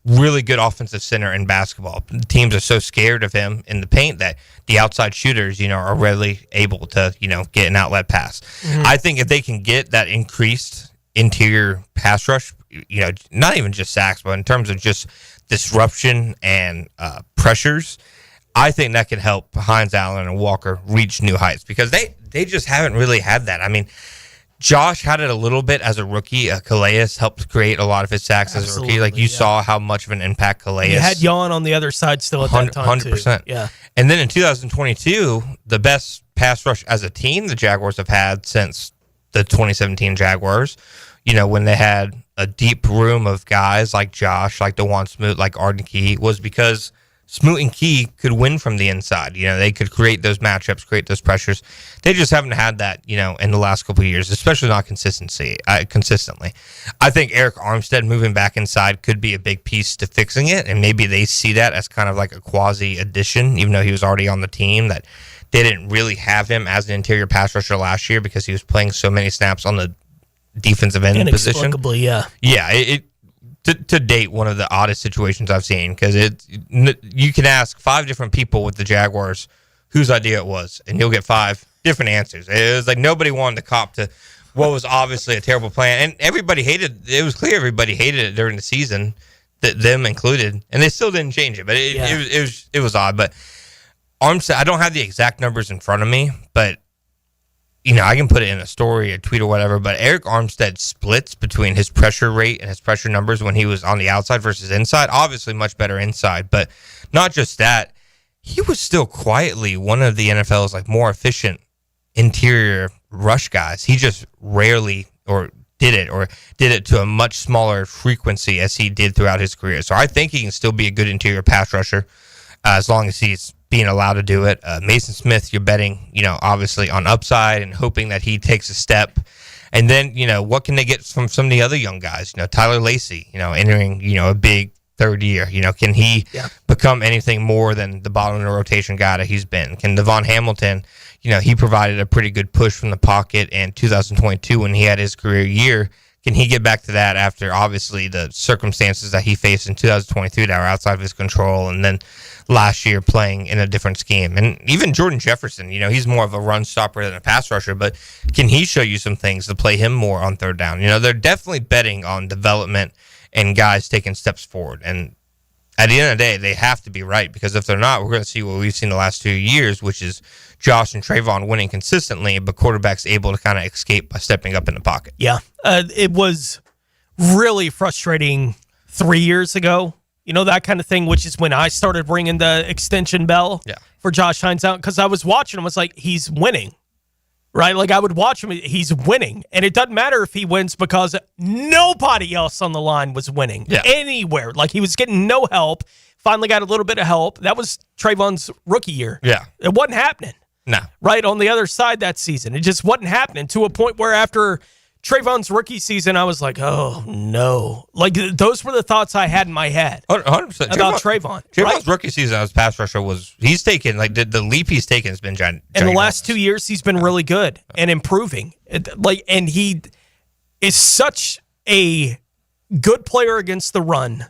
really good offensive center in basketball. Teams are so scared of him in the paint that the outside shooters, are readily able to, get an outlet pass. Mm-hmm. I think if they can get that increased interior pass rush, not even just sacks, but in terms of just disruption and pressures, I think that can help Hines Allen and Walker reach new heights, because they just haven't really had that. I mean, Josh had it a little bit as a rookie. Calais helped create a lot of his sacks as a rookie. Like, you saw how much of an impact Calais. You had Yon on the other side still at that time, 100%. Too. Yeah. And then in 2022, the best pass rush as a team the Jaguars have had since the 2017 Jaguars, when they had a deep room of guys like Josh, like DeJuan Smoot, like Arden Key, was because Smoot and Key could win from the inside. They could create those matchups, create those pressures. They just haven't had that, in the last couple of years, especially not consistently. I think Eric Armstead moving back inside could be a big piece to fixing it, and maybe they see that as kind of like a quasi addition, even though he was already on the team, that they didn't really have him as an interior pass rusher last year because he was playing so many snaps on the defensive end position. Inexplicably, yeah. Yeah, to date, one of the oddest situations I've seen, because you can ask 5 different people with the Jaguars whose idea it was, and you'll get 5 different answers. It was like nobody wanted to cop to what was obviously a terrible plan, and everybody hated it. It was clear everybody hated it during the season, them included, and they still didn't change it. But it was odd. But Armstead, I don't have the exact numbers in front of me, but I can put it in a story, a tweet, or whatever, but Eric Armstead splits between his pressure rate and his pressure numbers when he was on the outside versus inside. Obviously much better inside, but not just that. He was still quietly one of the NFL's more efficient interior rush guys. He just rarely did it to a much smaller frequency as he did throughout his career. So I think he can still be a good interior pass rusher as long as he's being allowed to do it. Mason Smith, you're betting, obviously on upside and hoping that he takes a step. And then, what can they get from some of the other young guys? Tyler Lacey, entering, a big third year. Can he become anything more than the bottom of the rotation guy that he's been? Can Devon Hamilton, he provided a pretty good push from the pocket in 2022 when he had his career year. Can he get back to that after, obviously, the circumstances that he faced in 2023 that were outside of his control, and then last year playing in a different scheme? And even Jordan Jefferson, he's more of a run stopper than a pass rusher, but can he show you some things to play him more on third down? They're definitely betting on development and guys taking steps forward. And at the end of the day, they have to be right, because if they're not, we're going to see what we've seen the last 2 years, which is Josh and Trayvon winning consistently, but quarterbacks able to kind of escape by stepping up in the pocket. Yeah. It was really frustrating 3 years ago, that kind of thing, which is when I started ringing the extension bell for Josh Hines out, because I was watching him, I was like, he's winning, right? Like, I would watch him, he's winning. And it doesn't matter if he wins, because nobody else on the line was winning anywhere. Like, he was getting no help, finally got a little bit of help. That was Trayvon's rookie year. Yeah. It wasn't happening. No. Right on the other side that season. It just wasn't happening, to a point where after Trayvon's rookie season, I was like, oh, no. Like, those were the thoughts I had in my head 100%. about Trayvon. Trayvon's rookie season as pass rusher he's taken, the leap he's taken has been giant. In the last 2 years, he's been really good and improving. And he is such a good player against the run,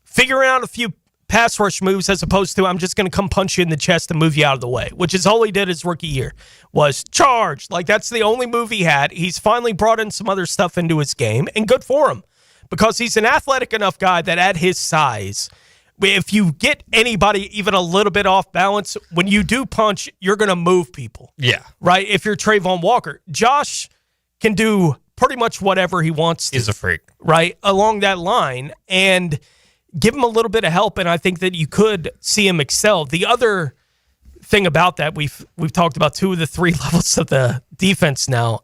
figuring out a few pass rush moves as opposed to I'm just going to come punch you in the chest and move you out of the way, which is all he did his rookie year was charge. Like, that's the only move he had. He's finally brought in some other stuff into his game, and good for him because he's an athletic enough guy that at his size, if you get anybody even a little bit off balance, when you do punch, you're going to move people. Yeah. Right? If you're Trayvon Walker. Josh can do pretty much whatever he wants to. He's a freak. Right? Along that line. And give him a little bit of help, and I think that you could see him excel. The other thing about that, we've talked about 2 of the 3 levels of the defense now.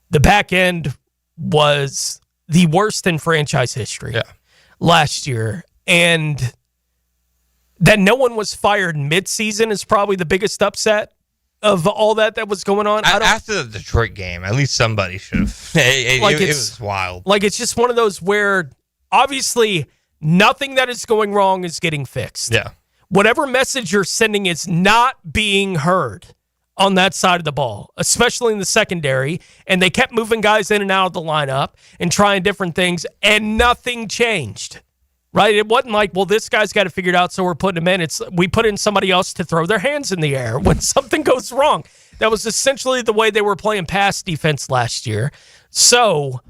The back end was the worst in franchise history last year. And that no one was fired mid-season is probably the biggest upset of all that was going on. After the Detroit game, at least somebody should have. It was wild. Like, it's just one of those where obviously nothing that is going wrong is getting fixed. Yeah. Whatever message you're sending is not being heard on that side of the ball, especially in the secondary. And they kept moving guys in and out of the lineup and trying different things, and nothing changed. Right? It wasn't like, well, this guy's got it figured out, so we're putting him in. It's we put in somebody else to throw their hands in the air when something goes wrong. That was essentially the way they were playing pass defense last year. So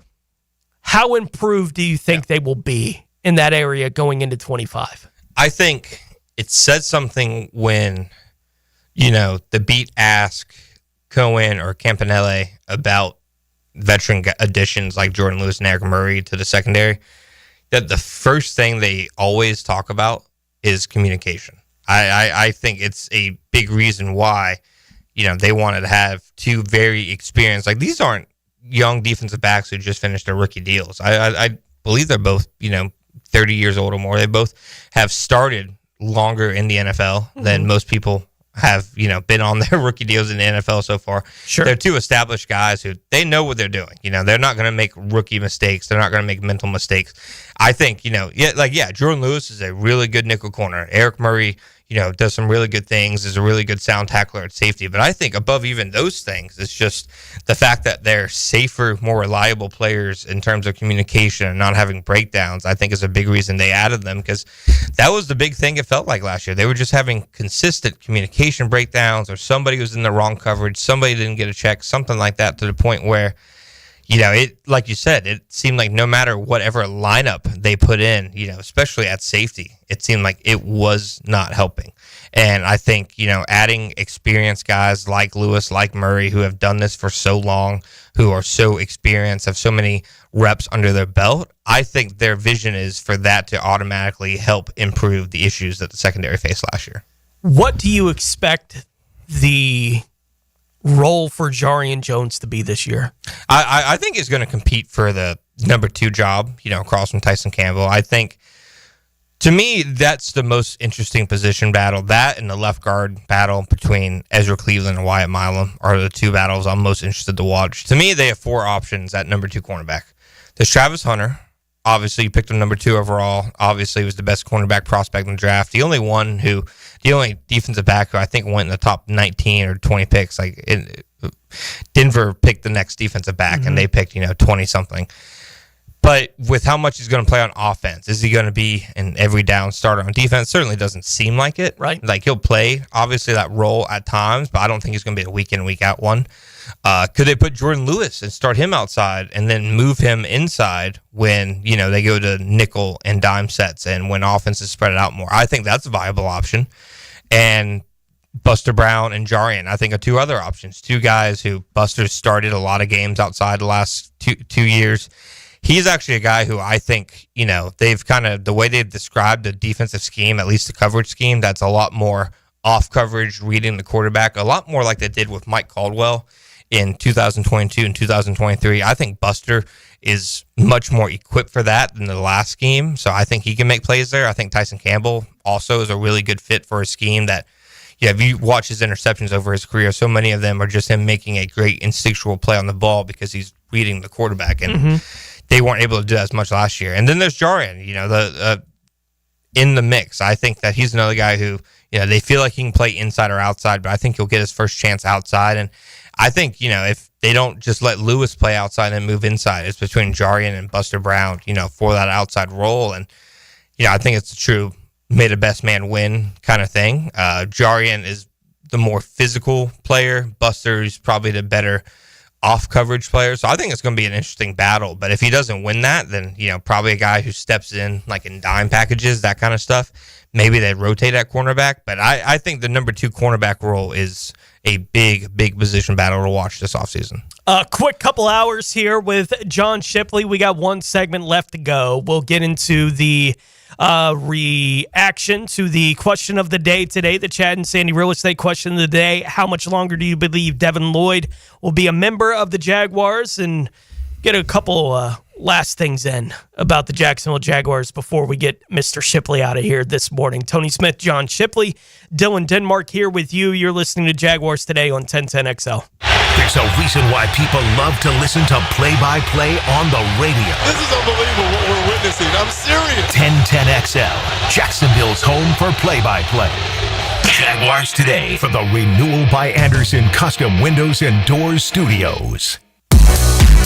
how improved do you think they will be in that area going into 25? I think it said something when, the beat asked Cohen or Campanelle about veteran additions like Jordan Lewis and Eric Murray to the secondary, that the first thing they always talk about is communication. I think it's a big reason why, they wanted to have 2 very experienced, like these aren't young defensive backs who just finished their rookie deals. I believe they're both, 30 years old or more. They both have started longer in the NFL than most people have, been on their rookie deals in the NFL so far. Sure. They're 2 established guys who they know what they're doing. They're not going to make rookie mistakes. They're not going to make mental mistakes. I think, Jordan Lewis is a really good nickel corner. Eric Murray, does some really good things, is a really good sound tackler at safety. But I think above even those things, it's just the fact that they're safer, more reliable players in terms of communication and not having breakdowns, I think is a big reason they added them, because that was the big thing it felt like last year. They were just having consistent communication breakdowns, or somebody was in the wrong coverage, somebody didn't get a check, something like that, to the point where, it, like you said, it seemed like no matter whatever lineup they put in, especially at safety, it seemed like it was not helping. And I think, adding experienced guys like Lewis, like Murray, who have done this for so long, who are so experienced, have so many reps under their belt, I think their vision is for that to automatically help improve the issues that the secondary faced last year. What do you expect the role for Jarian Jones to be this year? I think he's going to compete for the number 2 job, across from Tyson Campbell. I think, to me, that's the most interesting position battle. That and the left guard battle between Ezra Cleveland and Wyatt Milam are the 2 battles I'm most interested to watch. To me, they have 4 options at number 2 cornerback. There's Travis Hunter. Obviously, you picked him number 2 overall. Obviously, he was the best cornerback prospect in the draft. The only defensive back who I think went in the top 19 or 20 picks. Denver picked the next defensive back, and they picked, 20-something. But with how much he's going to play on offense, is he going to be an every down starter on defense? Certainly doesn't seem like it. Right. Like, he'll play, obviously, that role at times, but I don't think he's going to be a week in, week out one. Could they put Jordan Lewis and start him outside and then move him inside when, they go to nickel and dime sets and when offenses spread it out more? I think that's a viable option. And Buster Brown and Jarian, I think, are 2 other options. 2 guys who Buster started a lot of games outside the last two years. He's actually a guy who I think, they've kind of, the way they've described the defensive scheme, at least the coverage scheme, that's a lot more off coverage, reading the quarterback, a lot more like they did with Mike Caldwell in 2022 and 2023. I think Buster is much more equipped for that than the last scheme, so I think he can make plays there. I think Tyson Campbell also is a really good fit for a scheme that, if you watch his interceptions over his career, so many of them are just him making a great instinctual play on the ball because he's reading the quarterback, and they weren't able to do that as much last year. And then there's Jarian, in the mix. I think that he's another guy who, they feel like he can play inside or outside, but I think he'll get his first chance outside. And I think, if they don't just let Lewis play outside and move inside, it's between Jarian and Buster Brown, for that outside role. And, I think it's a true made a best man win kind of thing. Jarian is the more physical player. Buster's probably the better off coverage player. So I think it's going to be an interesting battle. But if he doesn't win that, then, probably a guy who steps in like in dime packages, that kind of stuff. Maybe they rotate at cornerback. But I think the number 2 cornerback role is a big position battle to watch this offseason. Quick couple hours here with John Shipley. We got one segment left to go. We'll get into the reaction to the question of the day today, the Chad and Sandy real estate question of the day. How much longer do you believe Devin Lloyd will be a member of the Jaguars? And get a couple last things in about the Jacksonville Jaguars before we get Mr. Shipley out of here this morning. Tony Smith, John Shipley, Dylan Denmark here with you. You're listening to Jaguars Today on 1010XL. There's a reason why people love to listen to play-by-play on the radio. This is unbelievable what we're witnessing. I'm serious. 1010XL, Jacksonville's home for play-by-play. Jaguars Today for the Renewal by Anderson Custom Windows and Doors Studios.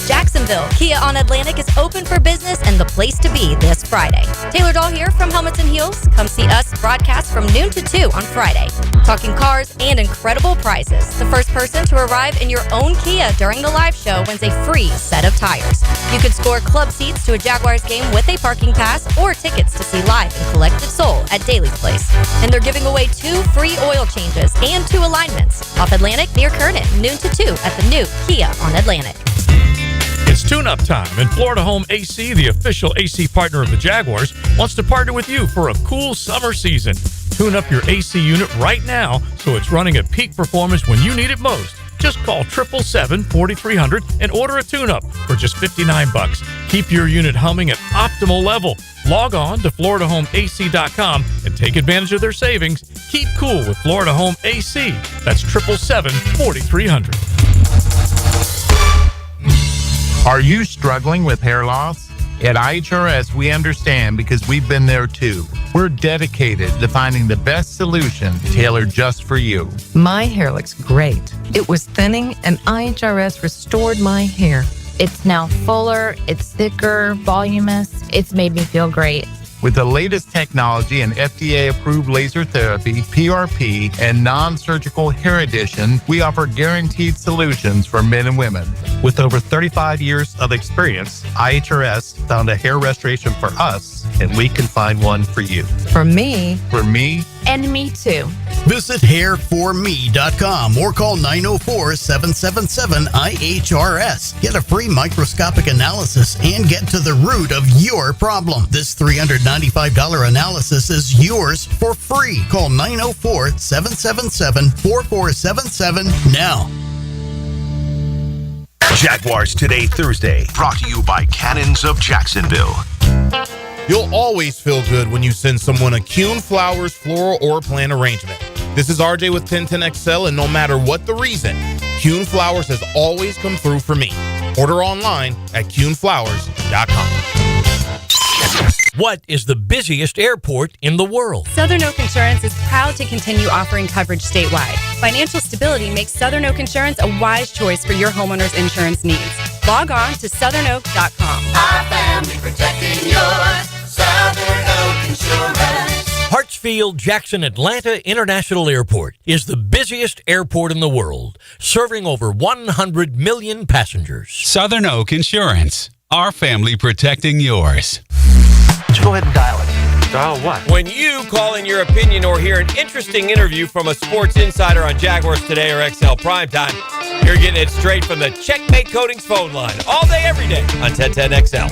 Jacksonville, Kia on Atlantic is open for business and the place to be this Friday. Taylor Dahl here from Helmets and Heels. Come see us broadcast from noon to 2 on Friday. Talking cars and incredible prizes. The first person to arrive in your own Kia during the live show wins a free set of tires. You could score club seats to a Jaguars game with a parking pass or tickets to see live in Collective Soul at Daly's Place. And they're giving away 2 free oil changes and 2 alignments. Off Atlantic near Kernan, noon to 2 at the new Kia on Atlantic. It's tune-up time, and Florida Home AC, the official AC partner of the Jaguars, wants to partner with you for a cool summer season. Tune up your AC unit right now so it's running at peak performance when you need it most. Just call 777-4300 and order a tune-up for just $59. Keep your unit humming at optimal level. Log on to FloridaHomeAC.com and take advantage of their savings. Keep cool with Florida Home AC. That's 777-4300. Are you struggling with hair loss? At IHRS, we understand because we've been there too. We're dedicated to finding the best solution tailored just for you. My hair looks great. It was thinning, and IHRS restored my hair. It's now fuller, it's thicker, voluminous. It's made me feel great. With the latest technology and FDA-approved laser therapy, PRP, and non-surgical hair addition, we offer guaranteed solutions for men and women. With over 35 years of experience, IHRS found a hair restoration for us, and we can find one for you. For me. For me. And me too. Visit hairforme.com or call 904-777-IHRS. Get a free microscopic analysis and get to the root of your problem. This $395 analysis is yours for free. Call 904-777-4477 now. Jaguars Today Thursday, brought to you by Cannons of Jacksonville. You'll always feel good when you send someone a Kuhn Flowers floral or plant arrangement. This is RJ with 1010XL, and no matter what the reason, Kuhn Flowers has always come through for me. Order online at KuhnFlowers.com. What is the busiest airport in the world? Southern Oak Insurance is proud to continue offering coverage statewide. Financial stability makes Southern Oak Insurance a wise choice for your homeowner's insurance needs. Log on to southernoak.com. Our family protecting yours. Southern Oak Insurance. Hartsfield Jackson Atlanta International Airport is the busiest airport in the world, serving over 100 million passengers. Southern Oak Insurance. Our family protecting yours. Just go ahead and dial it. Dial what? When you call in your opinion or hear an interesting interview from a sports insider on Jaguars Today or XL Primetime, you're getting it straight from the Checkmate Coatings phone line all day, every day on 1010XL.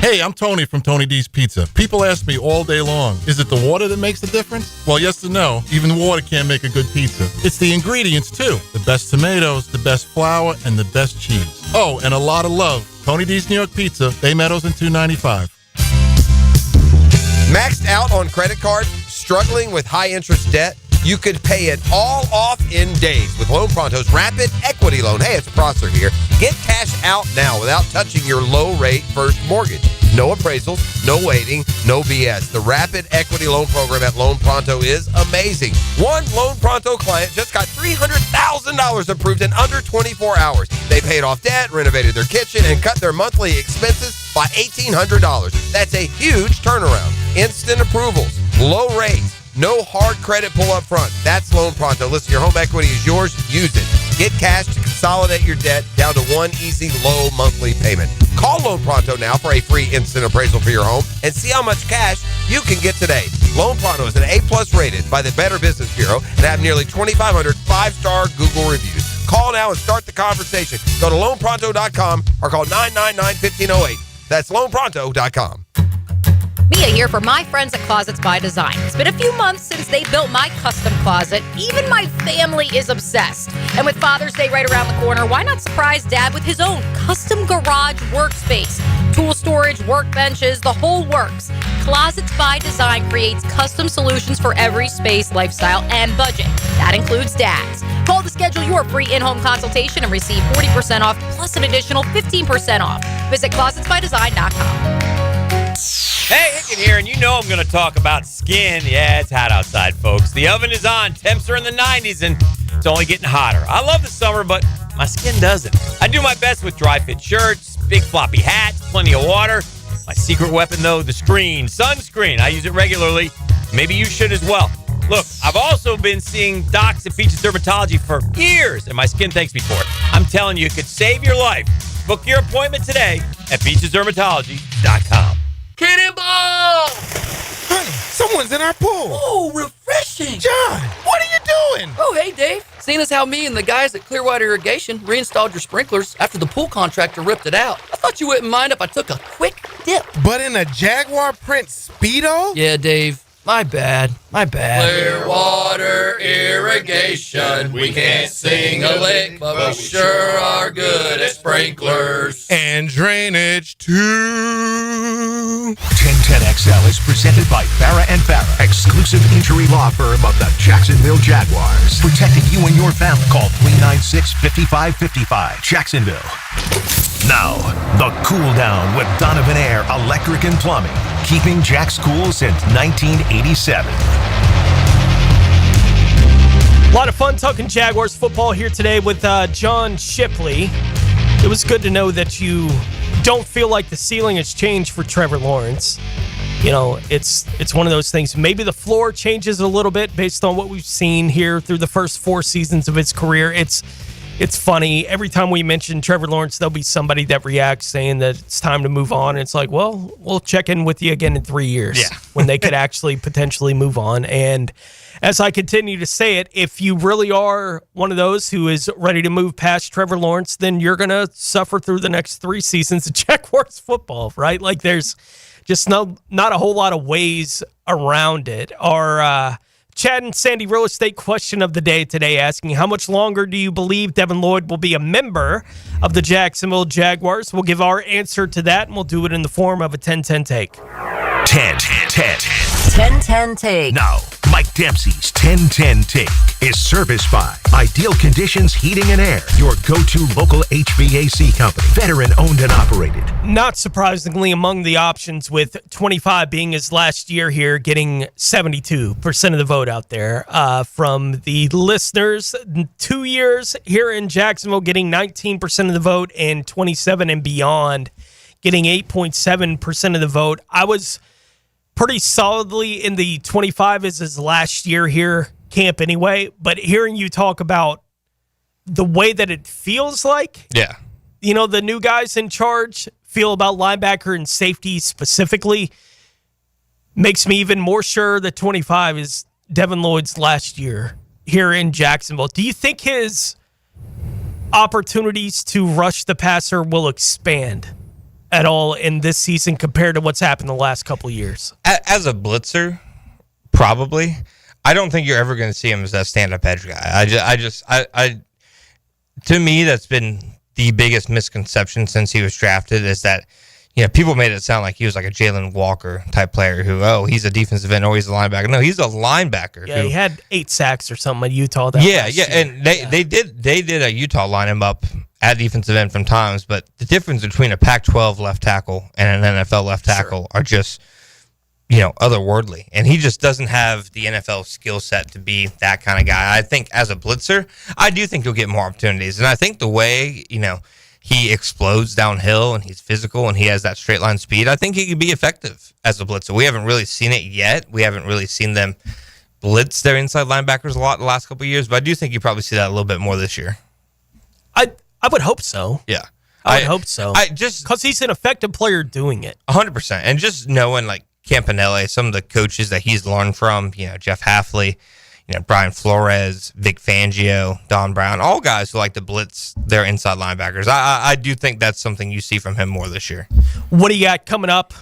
Hey, I'm Tony from Tony D's Pizza. People ask me all day long, is it the water that makes the difference? Well, yes and no. Even water can't make a good pizza. It's the ingredients, too. The best tomatoes, the best flour, and the best cheese. Oh, and a lot of love. Tony D's New York Pizza, Bay Meadows and 295. Maxed out on credit cards, struggling with high interest debt? You could pay it all off in days with Loan Pronto's Rapid Equity Loan. Hey, it's Prosser here. Get cash out now without touching your low-rate first mortgage. No appraisals, no waiting, no BS. The Rapid Equity Loan program at Loan Pronto is amazing. One Loan Pronto client just got $300,000 $1,000 approved in under 24 hours. They paid off debt, renovated their kitchen, and cut their monthly expenses by $1,800. That's a huge turnaround. Instant approvals, low rates, no hard credit pull up front. That's Loan Pronto. Listen, your home equity is yours. Use it. Get cash to consolidate your debt down to one easy, low monthly payment. Call Loan Pronto now for a free instant appraisal for your home and see how much cash you can get today. Loan Pronto is an A+ rated by the Better Business Bureau and have nearly 2,500 five-star Google reviews. Call now and start the conversation. Go to loanpronto.com or call 999-1508. That's loanpronto.com. Mia here for my friends at Closets by Design. It's been a few months since they built my custom closet. Even my family is obsessed. And with Father's Day right around the corner, why not surprise Dad with his own custom garage workspace? Tool storage, workbenches, the whole works. Closets by Design creates custom solutions for every space, lifestyle, and budget. That includes Dad's. Call to schedule your free in-home consultation and receive 40% off plus an additional 15% off. Visit closetsbydesign.com. Hey, Hicken here, and you know I'm going to talk about skin. Yeah, it's hot outside, folks. The oven is on. Temps are in the 90s, and it's only getting hotter. I love the summer, but my skin doesn't. I do my best with dry-fit shirts, big floppy hats, plenty of water. My secret weapon, though, the screen. Sunscreen. I use it regularly. Maybe you should as well. Look, I've also been seeing docs at Peaches Dermatology for years, and my skin thanks me for it. I'm telling you, it could save your life. Book your appointment today at peachesdermatology.com. Cannonball! Honey, someone's in our pool. Oh, refreshing. John, what are you doing? Oh, hey, Dave. Seeing as how me and the guys at Clearwater Irrigation reinstalled your sprinklers after the pool contractor ripped it out, I thought you wouldn't mind if I took a quick dip. But in a Jaguar print Speedo? Yeah, Dave. My bad. Clearwater Irrigation. We can't sing a lick, but we sure are good at sprinklers. And drainage, too. 1010XL is presented by Farah & Farah, exclusive injury law firm of the Jacksonville Jaguars. Protecting you and your family. Call 396-5555. Jacksonville. Now, the Cool Down with Donovan Air Electric and Plumbing. Keeping Jack's cool since 1987. A lot of fun talking Jaguars football here today with John Shipley. It was good to know that you don't feel like the ceiling has changed for Trevor Lawrence. You know, it's one of those things. Maybe the floor changes a little bit based on what we've seen here through the first 4 seasons of his career. It's funny. Every time we mention Trevor Lawrence, there'll be somebody that reacts saying that it's time to move on. And it's like, well, we'll check in with you again in 3 years when they could actually potentially move on. And as I continue to say it, if you really are one of those who is ready to move past Trevor Lawrence, then you're going to suffer through the next 3 seasons of Jaguars football, right? Like there's just not a whole lot of ways around it. Our Chad and Sandy real estate question of the day today, asking how much longer do you believe Devin Lloyd will be a member of the Jacksonville Jaguars? We'll give our answer to that, and we'll do it in the form of a 10-10 take. 10-10 take. Now, Mike Dempsey's 10-10 take is serviced by Ideal Conditions Heating and Air, your go-to local HVAC company, veteran owned and operated. Not surprisingly, among the options, with 25 being his last year here, getting 72% of the vote out there from the listeners. 2 years here in Jacksonville, getting 19% of the vote, and 27 and beyond, getting 8.7% of the vote. I was pretty solidly in the 25 is his last year here camp anyway, but hearing you talk about the way that it feels like, you know, the new guys in charge feel about linebacker and safety specifically, makes me even more sure that 25 is Devin Lloyd's last year here in Jacksonville. Do you think his opportunities to rush the passer will expand at all in this season compared to what's happened the last couple of years? As a blitzer, probably. I don't think you're ever going to see him as that stand-up edge guy. To me, that's been the biggest misconception since he was drafted, is that, you know, people made it sound like he was like a Jalen Walker type player who, he's a defensive end or he's a linebacker. No, he's a linebacker. Yeah, he had 8 sacks or something at Utah. And they did a Utah line him up at defensive end from times, but the difference between a Pac-12 left tackle and an NFL left tackle are just otherworldly. And he just doesn't have the NFL skill set to be that kind of guy. I think as a blitzer, I do think he'll get more opportunities. And I think the way, he explodes downhill and he's physical and he has that straight line speed, I think he could be effective as a blitzer. We haven't really seen it yet. We haven't really seen them blitz their inside linebackers a lot the last couple of years, but I do think you probably see that a little bit more this year. I would hope so. Yeah. I would hope so. Because he's an effective player doing it. 100%. And just knowing, like, Campanelli, some of the coaches that he's learned from, Jeff Hafley, Brian Flores, Vic Fangio, Don Brown, all guys who like to blitz their inside linebackers. I do think that's something you see from him more this year. What do you got coming up?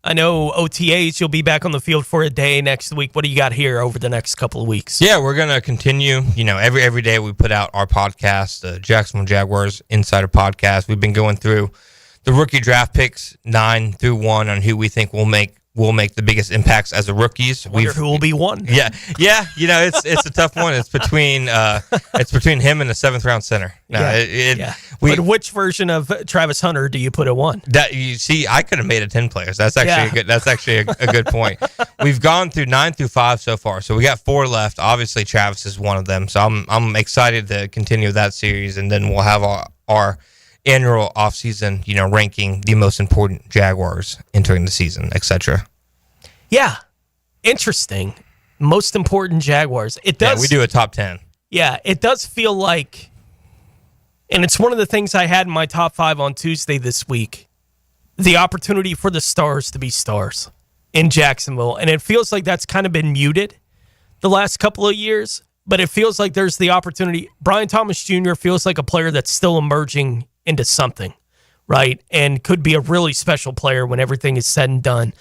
I know OTAs, you'll be back on the field for a day next week. What do you got here over the next couple of weeks? Yeah, we're going to continue. Every day we put out our podcast, the Jacksonville Jaguars Insider Podcast. We've been going through the rookie draft picks 9 through 1 on who we think will make the biggest impacts as a rookies. Who will be one? Yeah. It's a tough one. It's between him and the 7th round center. But which version of Travis Hunter do you put at 1? That you see, I could have made it 10 players. That's actually a good point. We've gone through 9 through 5 so far, so we got 4 left. Obviously, Travis is one of them. So I'm excited to continue that series, and then we'll have our annual offseason, ranking the most important Jaguars entering the season, etc. Yeah. Interesting. Most important Jaguars. It does. Yeah, we do a top 10. Yeah, it does feel like, and it's one of the things I had in my top 5 on Tuesday this week, the opportunity for the stars to be stars in Jacksonville. And it feels like that's kind of been muted the last couple of years, but it feels like there's the opportunity. Brian Thomas Jr. feels like a player that's still emerging into something, right? And could be a really special player when everything is said and done.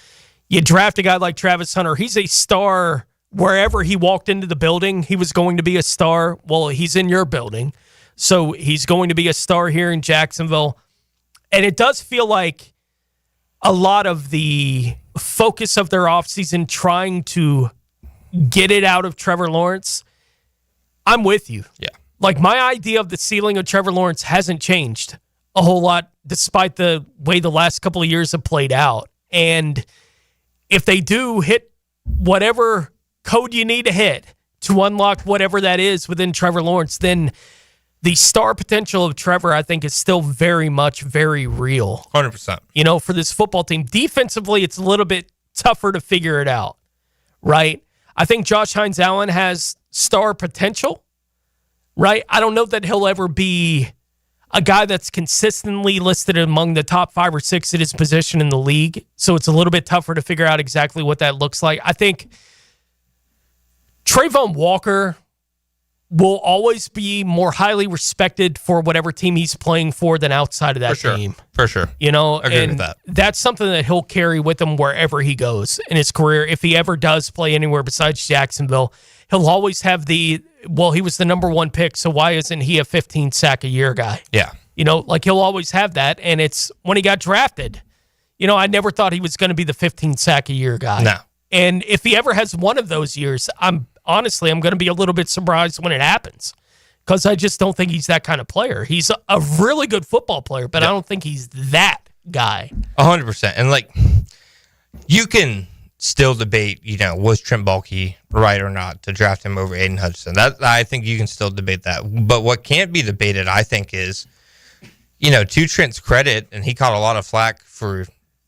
You draft a guy like Travis Hunter. He's a star wherever he walked into the building. He was going to be a star. Well, he's in your building. So he's going to be a star here in Jacksonville. And it does feel like a lot of the focus of their offseason trying to get it out of Trevor Lawrence. I'm with you. Yeah. Like, my idea of the ceiling of Trevor Lawrence hasn't changed a whole lot despite the way the last couple of years have played out. And if they do hit whatever code you need to hit to unlock whatever that is within Trevor Lawrence, then the star potential of Trevor, I think, is still very much very real. 100%. For this football team. Defensively, it's a little bit tougher to figure it out, right? I think Josh Hines-Allen has star potential, right? I don't know that he'll ever be a guy that's consistently listed among the top 5 or 6 at his position in the league. So it's a little bit tougher to figure out exactly what that looks like. I think Trayvon Walker will always be more highly respected for whatever team he's playing for than outside of that team. For sure. Agree with that. That's something that he'll carry with him wherever he goes in his career. If he ever does play anywhere besides Jacksonville, he'll always have he was the number 1 pick, so why isn't he a 15 sack a year guy? Yeah. He'll always have that. And it's when he got drafted, I never thought he was going to be the 15 sack a year guy. No. And if he ever has one of those years, I'm going to be a little bit surprised when it happens, because I just don't think he's that kind of player. He's a really good football player, but I don't think he's that guy. 100%. And you can still debate, was Trent Baalke right or not to draft him over Aiden Hutchinson? That I think you can still debate that. But what can't be debated, I think, is, to Trent's credit, and he caught a lot of flack for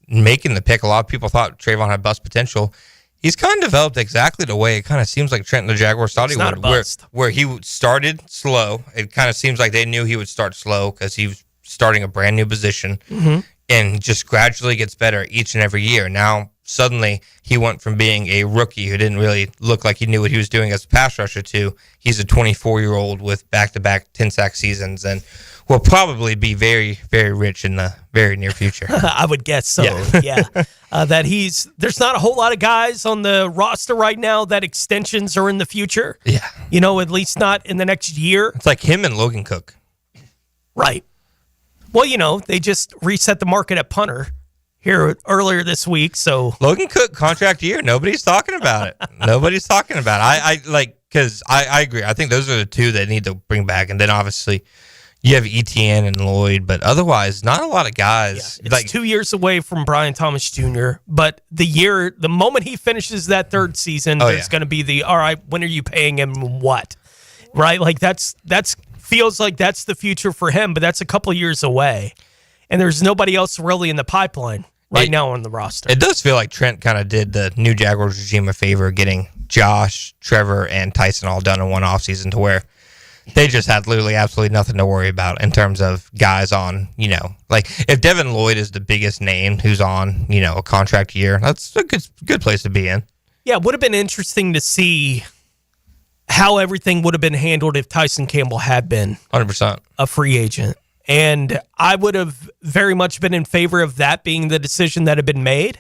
making the pick. A lot of people thought Trayvon had bust potential. He's kind of developed exactly the way it kind of seems like Trent and the Jaguars thought he would, where he started slow. It kind of seems like they knew he would start slow because he was starting a brand new position, and just gradually gets better each and every year. Now, suddenly, he went from being a rookie who didn't really look like he knew what he was doing as a pass rusher to he's a 24-year-old with back-to-back 10-sack seasons and will probably be very, very rich in the very near future. I would guess so, yeah. There's not a whole lot of guys on the roster right now that extensions are in the future. Yeah. At least not in the next year. It's like him and Logan Cook. Right. Well, they just reset the market at punter here earlier this week, so Logan Cook contract year. Nobody's talking about it. Because I agree. I think those are the two that need to bring back, and then obviously, You have Etienne and Lloyd, but otherwise, not a lot of guys. Yeah, it's 2 years away from Brian Thomas Jr., but the moment he finishes that third season, there's going to be all right, when are you paying him what? Right? Like that's feels like that's the future for him, but that's a couple of years away. And there's nobody else really in the pipeline now on the roster. It does feel like Trent kind of did the new Jaguars regime a favor, getting Josh, Trevor, and Tyson all done in one offseason to where they just had literally absolutely nothing to worry about in terms of guys on, like if Devin Lloyd is the biggest name who's on, a contract year, that's a good place to be in. Yeah, it would have been interesting to see how everything would have been handled if Tyson Campbell had been 100% a free agent. And I would have very much been in favor of that being the decision that had been made.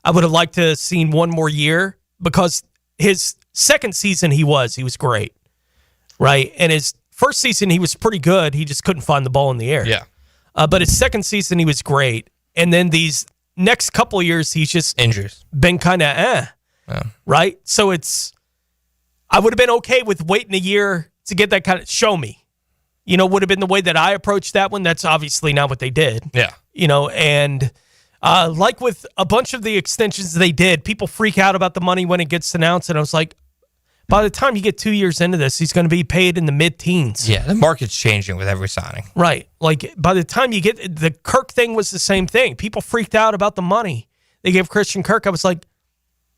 I would have liked to have seen one more year because his second season he was great. Right. And his first season, he was pretty good. He just couldn't find the ball in the air. Yeah. But his second season, he was great. And then these next couple of years, he's just injuries been kind of Yeah. Right. So I would have been okay with waiting a year to get that kind of show me, would have been the way that I approached that one. That's obviously not what they did. Yeah. And like with a bunch of the extensions they did, people freak out about the money when it gets announced. And I was like, by the time you get 2 years into this, he's going to be paid in the mid-teens. Yeah, the market's changing with every signing. Right. Like, by the time you get... The Kirk thing was the same thing. People freaked out about the money they gave Christian Kirk. I was like,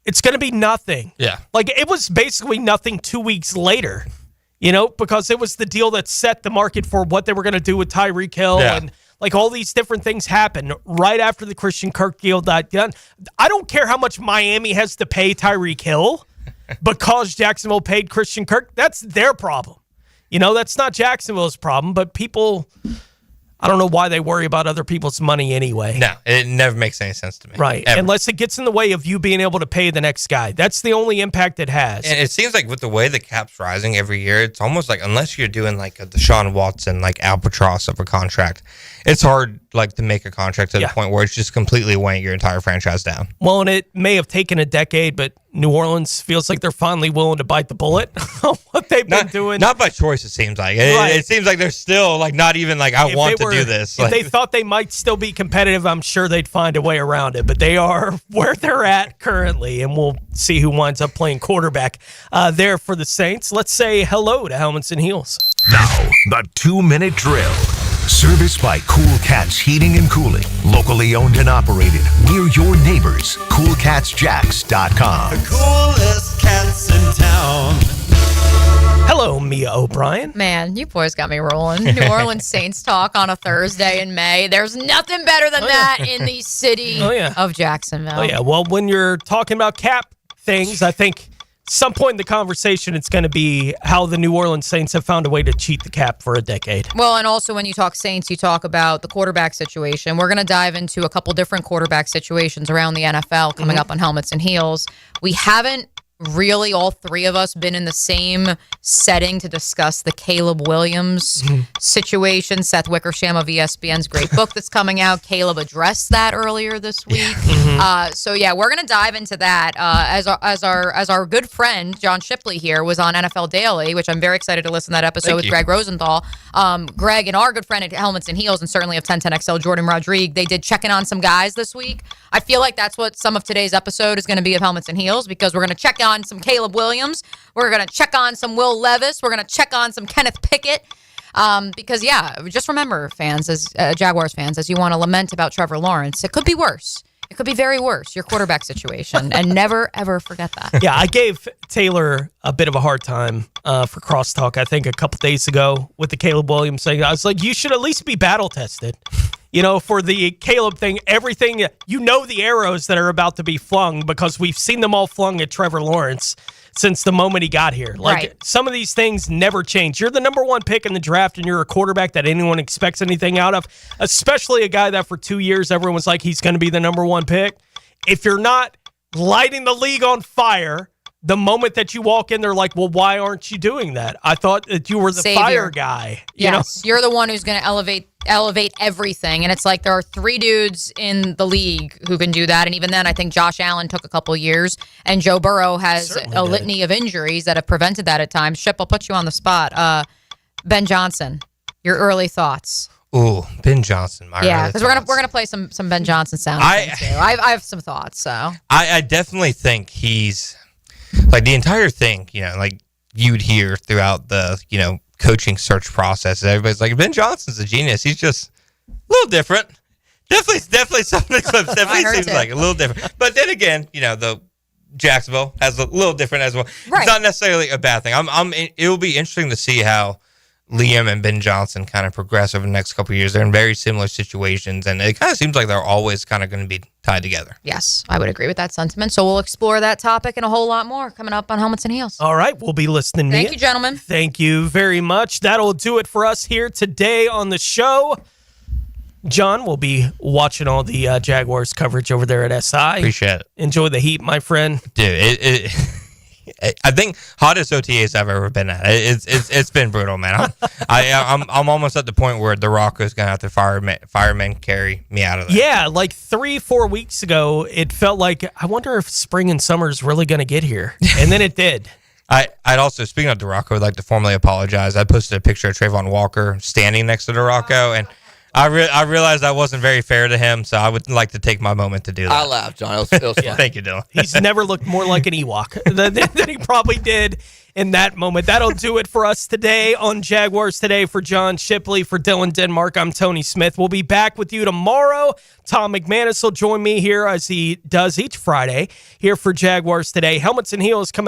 it's going to be nothing. Yeah. Like, it was basically nothing 2 weeks later, because it was the deal that set the market for what they were going to do with Tyreek Hill. Yeah. And, like, all these different things happened right after the Christian Kirk deal got done. I don't care how much Miami has to pay Tyreek Hill because Jacksonville paid Christian Kirk. That's their problem. That's not Jacksonville's problem, but people, I don't know why they worry about other people's money anyway. No, it never makes any sense to me. Right. Ever. Unless it gets in the way of you being able to pay the next guy. That's the only impact it has. And it seems like with the way the cap's rising every year, it's almost like unless you're doing like a Deshaun Watson, like albatross of a contract, it's hard like to make a contract to the point where it's just completely weighing your entire franchise down. Well, and it may have taken a decade, but New Orleans feels like they're finally willing to bite the bullet on what they've been doing. Not by choice, it seems like. It seems like they're still like not even like I want to do this. If they thought they might still be competitive, I'm sure they'd find a way around it. But they are where they're at currently, and we'll see who winds up playing quarterback there for the Saints. Let's say hello to Helmets and Heels. Now, the 2-minute drill. Serviced by Cool Cats Heating and Cooling. Locally owned and operated. We're your neighbors. CoolCatsJacks.com. The coolest cats in town. Hello, Mia O'Brien. Man, you boys got me rolling. New Orleans Saints talk on a Thursday in May. There's nothing better than that in the city of Jacksonville. Oh, yeah. Well, when you're talking about cap things, I think some point in the conversation, it's going to be how the New Orleans Saints have found a way to cheat the cap for a decade. Well, and also when you talk Saints, you talk about the quarterback situation. We're going to dive into a couple different quarterback situations around the NFL coming up on Helmets and Heels. We haven't really, all three of us, been in the same setting to discuss the Caleb Williams situation. Seth Wickersham of ESPN's great book that's coming out. Caleb addressed that earlier this week. So yeah, we're gonna dive into that as our good friend John Shipley here was on NFL Daily, which I'm very excited to listen to that episode with Greg Rosenthal. Greg and our good friend at Helmets and Heels, and certainly of 1010XL, Jordan Rodrigue, they did checking on some guys this week. I feel like that's what some of today's episode is going to be of Helmets and Heels, because we're going to check on some Caleb Williams. We're going to check on some Will Levis. We're going to check on some Kenneth Pickett. Because, just remember, fans, as Jaguars fans, as you want to lament about Trevor Lawrence, it could be worse. It could be very worse, your quarterback situation. And never, ever forget that. Yeah, I gave Taylor a bit of a hard time for crosstalk, I think, a couple days ago with the Caleb Williams thing. I was like, you should at least be battle tested. For the Caleb thing, everything, the arrows that are about to be flung, because we've seen them all flung at Trevor Lawrence since the moment he got here. Some of these things never change. You're the number one pick in the draft, and you're a quarterback that anyone expects anything out of, especially a guy that for 2 years everyone's like, he's going to be the number one pick. If you're not lighting the league on fire the moment that you walk in, they're like, well, why aren't you doing that? I thought that you were the fire guy. Yes, you're the one who's going to elevate everything. And it's like there are three dudes in the league who can do that. And even then, I think Josh Allen took a couple years, and Joe Burrow has a litany of injuries that have prevented that at times. Ship, I'll put you on the spot. Ben Johnson. Your early thoughts. Ooh, Ben Johnson. Yeah, because we're gonna play some Ben Johnson sound. I have some thoughts. So I definitely think he's like the entire thing. Like you'd hear throughout the coaching search process. Everybody's like, Ben Johnson's a genius. He's just a little different. Definitely something. Definitely seems like a little different. But then again, the Jacksonville has a little different as well. Right. It's not necessarily a bad thing. It will be interesting to see how Liam and Ben Johnson kind of progress over the next couple of years. They're in very similar situations, and it kind of seems like they're always kind of going to be tied together. Yes, I would agree with that sentiment. So we'll explore that topic and a whole lot more coming up on Helmets and Heels. All right, we'll be listening. Thank you, gentlemen. Thank you very much. That'll do it for us here today on the show. John will be watching all the Jaguars coverage over there at SI. Appreciate it. Enjoy the heat, my friend. Dude, I think hottest OTAs I've ever been at. It's been brutal, man. I'm almost at the point where the Rocco's gonna have to firemen carry me out of there. Yeah, like 3-4 weeks ago, it felt like I wonder if spring and summer is really gonna get here, and then it did. I'd also, speaking of the Rocco, I'd like to formally apologize. I posted a picture of Trayvon Walker standing next to the Rocco, and I realized I wasn't very fair to him, so I would like to take my moment to do that. I laughed, John. It was fun. Thank you, Dylan. He's never looked more like an Ewok than he probably did in that moment. That'll do it for us today on Jaguars Today. For John Shipley, for Dylan Denmark, I'm Tony Smith. We'll be back with you tomorrow. Tom McManus will join me here as he does each Friday here for Jaguars Today. Helmets and Heels coming